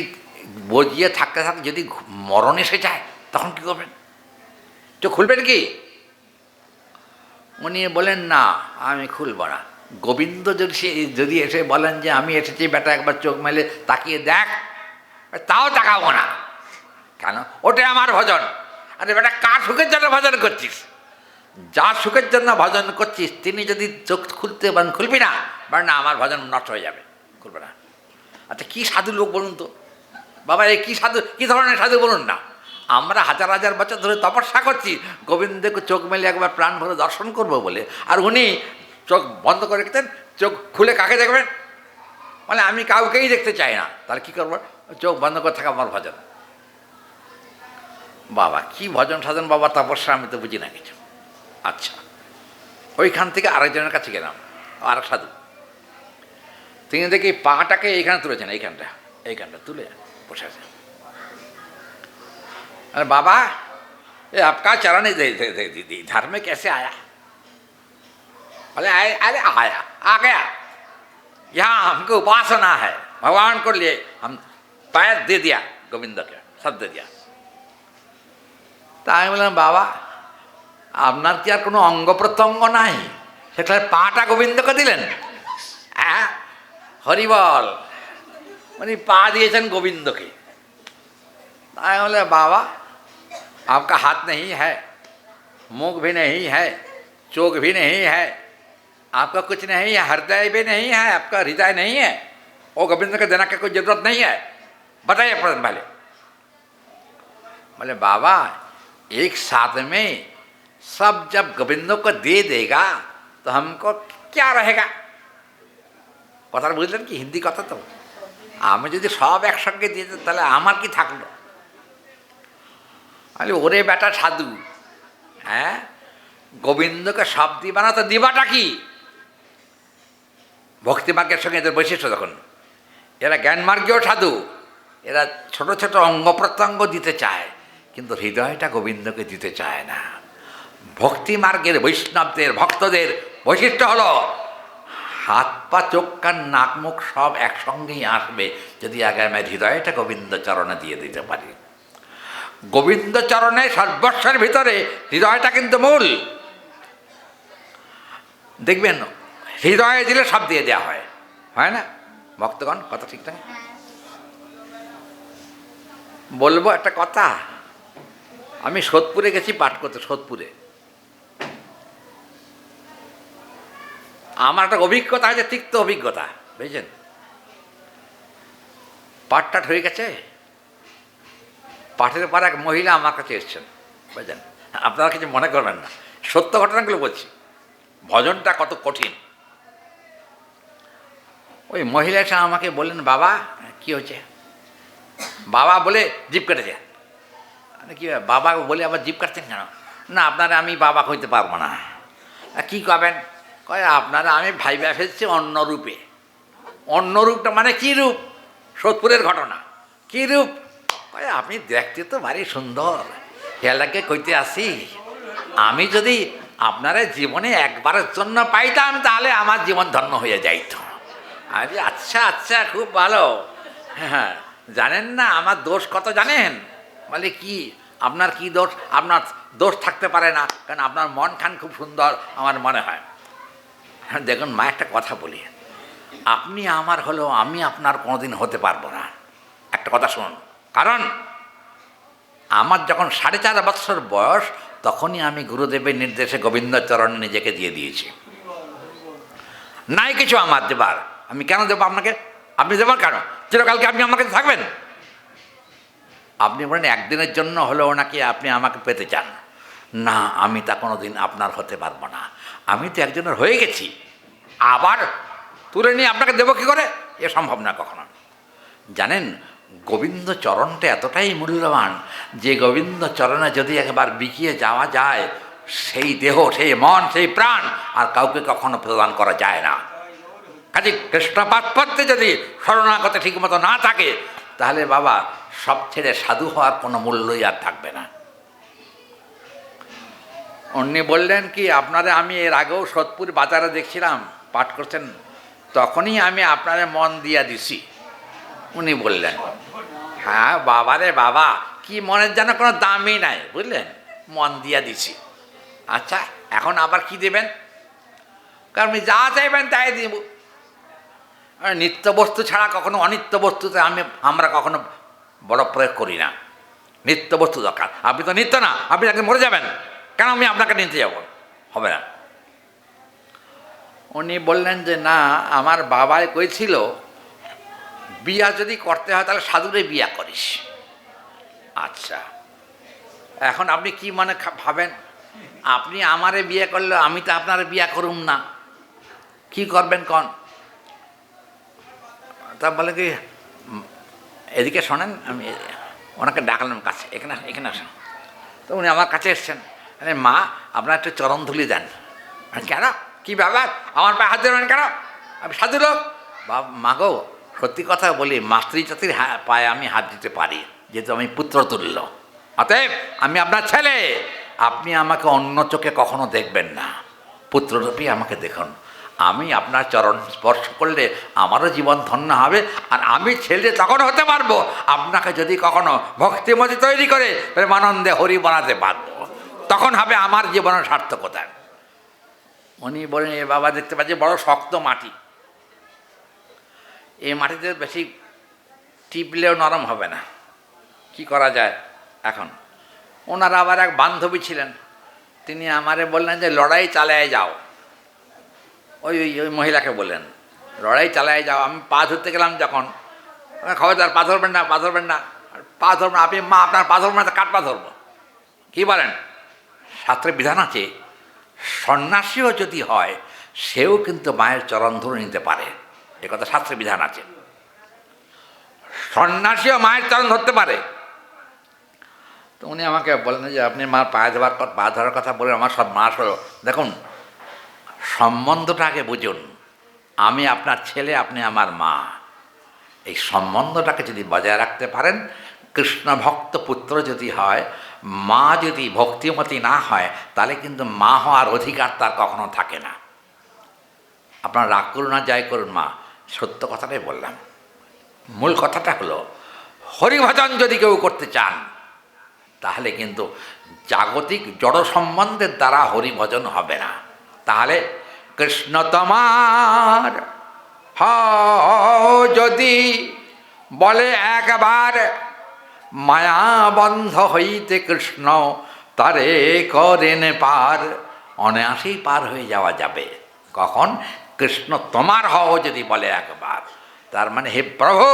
বজিয়ে থাকতে থাকতে যদি মরণ এসে যায় তখন কী করবেন? চোখ খুলবেন কি? উনি বলেন না আমি খুলব না। গোবিন্দ যদি এসে বলেন যে আমি এসেছি বেটা একবার চোখ মেলে তাকিয়ে দেখ, তাও তাকাবো না। কেন? ওটাই আমার ভজন। আরে বেটা কার সুখের জন্য ভজন করছিস? যার সুখের জন্য ভজন করছিস তিনি যদি চোখ খুলতে বলেন খুলবি না, বলেন না আমার ভজন নষ্ট হয়ে যাবে, খুলবে না। আচ্ছা কী সাধু লোক বলুন তো বাবা, এই কী সাধু, কী ধরনের সাধু বলুন না? আমরা হাজার হাজার বছর ধরে তপস্যা করছি গোবিন্দকে চোখ মেলে একবার প্রাণ ভরে দর্শন করবো বলে, আর উনি চোখ বন্ধ করে রেখেছেন, চোখ খুলে কাকে দেখবেন? মানে আমি কাউকেই দেখতে চাই না, তাহলে কী করবো? চোখ বন্ধ করে থাকা আমার ভজন। বাবা কি ভজন সাধন বাবা, তপস্যা আমি তো বুঝি না কিছু। আচ্ছা, ওইখান থেকে আরেকজনের কাছে গেলাম, আর এক সাধু। তিনি দেখি পাটাকে এইখানে তুলেছেন, এইখানটা তুলে বসে আছেন। अरे बाबा ये आपका चरण इधर में कैसे आया? बोले अरे आया, आ गया, यहाँ हमको उपासना है, भगवान को लिए हम पैर दे दिया, गोविंद के सब दे दिया। তা আমি বললাম বাবা আপনার কি আর কোনো অঙ্গ প্রত্যঙ্গ নাই, সেখানে পাটা গোবিন্দকে দিলেন? হ্যাঁ হরিবল, উনি পা দিয়েছেন গোবিন্দকে। তাই বলে বাবা आपका हाथ नहीं है, मुख भी नहीं है, चोख भी नहीं है, आपका कुछ नहीं है, हृदय भी नहीं है, आपका हृदय नहीं है, वो गोविंद को देना की कोई जरूरत नहीं है, बताइए प्रधान भाई। बोले बाबा एक साथ में सब जब गोविंदों को दे देगा तो हमको क्या रहेगा? কথা বুঝলেন কি? হিন্দি কথা তো। আমি যদি সব একসঙ্গে দিয়ে দিই তাহলে আমার কি থাকলো? আরে ওরে বেটা সাধু, হ্যাঁ গোবিন্দকে সব দিবা না তো দিবাটা কি? ভক্তিমার্গের সঙ্গে এদের বৈশিষ্ট্য তখন, এরা জ্ঞানমার্গীয় সাধু, এরা ছোট ছোট অঙ্গ প্রত্যঙ্গ দিতে চায় কিন্তু হৃদয়টা গোবিন্দকে দিতে চায় না। ভক্তিমার্গের বৈষ্ণবদের ভক্তদের বৈশিষ্ট্য হলো হাত পা চোখ কান নাক মুখ সব একসঙ্গেই আসবে যদি আগে আমি হৃদয়টা গোবিন্দ চরণে দিয়ে দিতে পারি। গোবিন্দ চরণে সর্বস্বের ভিতরে হৃদয়টা কিন্তু মূল। দেখবেন হৃদয়ে দিলে সব দিয়ে দেওয়া হয় না ভক্তগণ? কথা ঠিক না? বলবো একটা কথা, আমি সোদপুরে গেছি পাঠ করতে, সোদপুরে আমার একটা অভিজ্ঞতা হয়েছে, তিক্ত অভিজ্ঞতা, বুঝছেন? পাঠটাট হয়ে গেছে। পাঠের পর এক মহিলা আমার কাছে এসছেন, বুঝলেন? আপনারা কিছু মনে করবেন না, সত্য ঘটনাগুলো বলছি, ভজনটা কত কঠিন। ওই মহিলা এসে আমাকে বললেন, বাবা কি হয়েছে? বাবা বলে জিভ কেটেছে। কি বাবা বলে আবার জিভ কাটছেন কেন? না আপনারা আমি বাবা হইতে পারবো না। কি করবেন? কয় আপনারা আমি ভাইবা ফেলছি অন্য রূপে। অন্য রূপটা মানে কী রূপ? সোদপুরের ঘটনা। কী রূপ? কয় আপনি দেখতে তো ভারী সুন্দর, হেলাকে কইতে আসি আমি যদি আপনারা জীবনে একবারের জন্য পাইতাম তাহলে আমার জীবন ধন্য হয়ে যাইত। আরে আচ্ছা আচ্ছা, খুব ভালো। হ্যাঁ, জানেন না আমার দোষ কত জানেন? বলে কি? আপনার কি দোষ? আপনার দোষ থাকতে পারে না, কারণ আপনার মন খান খুব সুন্দর আমার মনে হয়। দেখুন মা, একটা কথা বলি, আপনি আমার হলেও আমি আপনার কোনোদিন হতে পারবো না। একটা কথা শুনুন, কারণ আমার যখন 4.5 বৎসর বয়স তখনই আমি গুরুদেবের নির্দেশে গোবিন্দচরণে নিজেকে দিয়ে দিয়েছি। নাই কিছু আমার দেবার, আমি কেন দেবো আপনাকে? আপনি দেবেন কেন? চিরকালকে আপনি আমার কাছে থাকবেন? আপনি বলেন একদিনের জন্য হলেও নাকি আপনি আমাকে পেতে চান? না, আমি তা কোনো দিন আপনার হতে পারবো না। আমি তো একজনের হয়ে গেছি, আবার তুলে নিয়ে আপনাকে দেবো কী করে? এ সম্ভব না কখনো। জানেন, গোবিন্দ চরণটা এতটাই মূল্যবান যে গোবিন্দ চরণে যদি একবার বিকিয়ে যাওয়া যায়, সেই দেহ, সেই মন, সেই প্রাণ আর কাউকে কখনো প্রদান করা যায় না। কাজে কৃষ্ণপাদপত্যে যদি শরণাগত ঠিক মতো না থাকে তাহলে বাবা সব ছেড়ে সাধু হওয়ার কোনো মূল্যই আর থাকবে না। উনি বললেন কি, আপনারা আমি এর আগেও সোদপুর বাজারে দেখছিলাম পাঠ করছেন, তখনই আমি আপনারে মন দিয়া দিছি। উনি বললেন, হ্যাঁ বাবা রে বাবা, কি মনের যেন কোনো দামই নাই, বুঝলেন? মন দিয়া দিছি। আচ্ছা এখন আবার কি দেবেন? কারণ আপনি যা চাইবেন তাই দিব। নিত্য বস্তু ছাড়া কখনো অনিত্য বস্তুতে আমরা কখনো বড় প্রয়োগ করি না। নিত্য বস্তু দরকার। আপনি তো নিত্য না, আপনি আগে মরে যাবেন, কেন আমি আপনাকে নিতে যাব? হবে না। উনি বললেন যে না, আমার বাবাই কইছিল বিয়া যদি করতে হয় তাহলে সাধুরে বিয়া করিস। আচ্ছা, এখন আপনি কি মনে ভাবেন? আপনি আমারে বিয়ে করলে আমি তো আপনার বিয়া করুম না, কি করবেন কন? তা বলে কি, এদিকে শোনেন, আমি ওনাকে ডাকলাম কাছে, এখানে এখানে আসেন। তো উনি আমার কাছে এসছেন, আরে মা আপনার একটু চরণ ধুলি দেন। কেন, কী ব্যাপার? আমার পায়ে হাত দেবেন কেন? আমি সাধু লোক। মা গো, সত্যি কথা বলি, মাতৃজাতির পায়ে আমি হাত দিতে পারি, যেহেতু আমি পুত্র তুল্য। অতএব আমি আপনার ছেলে, আপনি আমাকে অন্য চোখে কখনো দেখবেন না, পুত্ররূপী আমাকে দেখুন। আমি আপনার চরণ স্পর্শ করলে আমারও জীবন ধন্য হবে, আর আমি ছেলে তখন হতে পারবো আপনাকে যদি কখনো ভক্তিমতি তৈরি করে প্রেমানন্দে হরি বানাতে পারবো, তখন হবে আমার জীবনের সার্থকতা। উনি বলেন, এ বাবা দেখতে পাচ্ছি বড় শক্ত মাটি, এই মাটিতে বেশি টিপলেও নরম হবে না, কি করা যায় এখন? ওনার আবার এক বান্ধবী ছিলেন, তিনি আমারে বললেন যে লড়াই চালায় যাও। ওই ওই মহিলাকে বললেন লড়াই চালায় যাও। আমি পা ধরতে গেলাম যখন, খবরদার পা ধরবেন না, পা ধরবেন না, পা ধরবেন আপনি, মা আপনার পা ধরবেন না, কাঠ পা ধরবো। কী বলেন? শাস্ত্রে বিধান আছে, সন্ন্যাসীও যদি হয় সেও কিন্তু মায়ের চরণ ধরে নিতে পারে, এ কথা শাস্ত্রে বিধান আছে। সন্ন্যাসীও মায়ের চরণ ধরতে পারে। তো উনি আমাকে বলেন যে আপনি মার পা ধরার কথা বলে আমার সব মাস হলো। দেখুন, সম্বন্ধটা আগে বুঝুন, আমি আপনার ছেলে, আপনি আমার মা। এই সম্বন্ধটাকে যদি বজায় রাখতে পারেন, কৃষ্ণ ভক্ত পুত্র যদি হয়, মা যদি ভক্তিমতী না হয়, তাহলে কিন্তু মা হওয়ার অধিকার তার কখনো থাকে না। আপনার রাগ করুন না, যাই করুন মা, সত্য কথাটাই বললাম। মূল কথাটা হলো, হরিভজন যদি কেউ করতে চান তাহলে কিন্তু জাগতিক জড় সম্বন্ধের দ্বারা হরিভজন হবে না। তাহলে কৃষ্ণ তোমার যদি বলে একবার, মায়াবন্ধ হইতে কৃষ্ণ তারে করেন পার। অনায়াসেই পার হয়ে যাওয়া যাবে। কখন? কৃষ্ণ তোমার হও যদি বলে একবার। তার মানে হে প্রভু,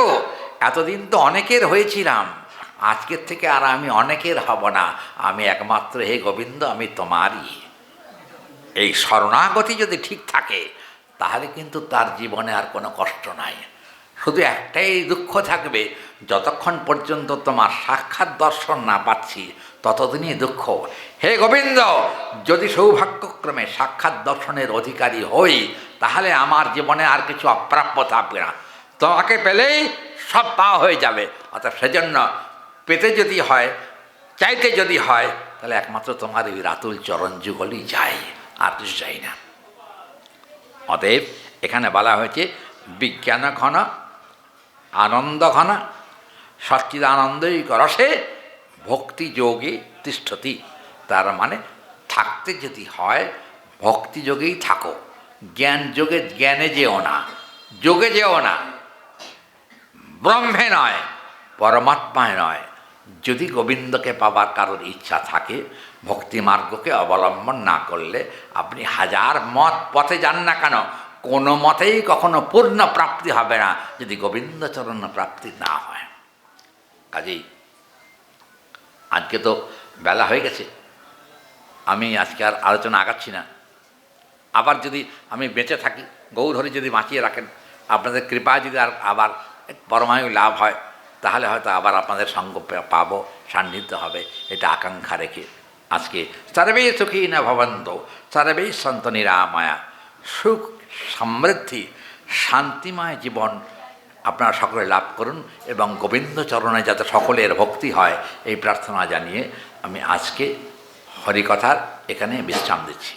এতদিন তো অনেকের হয়েছিলাম, আজকের থেকে আর আমি অনেকের হব না, আমি একমাত্র হে গোবিন্দ আমি তোমারই। এই শরণাগতি যদি ঠিক থাকে তাহলে কিন্তু তার জীবনে আর কোনো কষ্ট নাই। শুধু একটাই দুঃখ থাকবে, যতক্ষণ পর্যন্ত তোমার সাক্ষাৎ দর্শন না পাচ্ছি ততদিনই দুঃখ। হে গোবিন্দ, যদি সৌভাগ্যক্রমে সাক্ষাৎ দর্শনের অধিকারী হই তাহলে আমার জীবনে আর কিছু অপ্রাপ্য থাকবে না, তোমাকে পেলেই সব পাওয়া হয়ে যাবে। অর্থাৎ সেজন্য পেতে যদি হয়, চাইতে যদি হয়, তাহলে একমাত্র তোমার এই রাতুল চরণ যুগলই যাই, আর কিছু চাই না। অতএব এখানে বলা হয়েছে বিজ্ঞান ঘন আনন্দ ঘন সচ্চিদানন্দৈক রসে ভক্তি যোগে তিষ্ঠতি। তার মানে থাকতে যদি হয় ভক্তি যোগেই থাকো, জ্ঞান যোগে জ্ঞানে যেও না, যোগে যেও না, ব্রহ্মে নয়, পরমাত্মায় নয়। যদি গোবিন্দকে পাবার কারোর ইচ্ছা থাকে, ভক্তি মার্গকে অবলম্বন না করলে আপনি হাজার মত পথে যান না কেন, কোনো মতেই কখনো পূর্ণ প্রাপ্তি হবে না যদি গোবিন্দচরণ প্রাপ্তি না হয়। কাজেই আজকে তো বেলা হয়ে গেছে, আমি আজকে আর আলোচনা আগাচ্ছি না। আবার যদি আমি বেঁচে থাকি, গৌরহরি যদি বাঁচিয়ে রাখেন, আপনাদের কৃপায় যদি আবার পরমায়ু লাভ হয়, তাহলে হয়তো আবার আপনাদের সঙ্গ পাবো, সান্নিধ্য হবে, এটা আকাঙ্ক্ষা রেখে আজকে সর্বে সুখী না ভবন্ত সর্বেই সন্তু নিরাময়া, সুখ সমৃদ্ধি শান্তিময় জীবন আপনারা সকলে লাভ করুন এবং গোবিন্দচরণে যাতে সকলের ভক্তি হয় এই প্রার্থনা জানিয়ে আমি আজকে হরিকথার এখানে বিশ্রাম দিচ্ছি।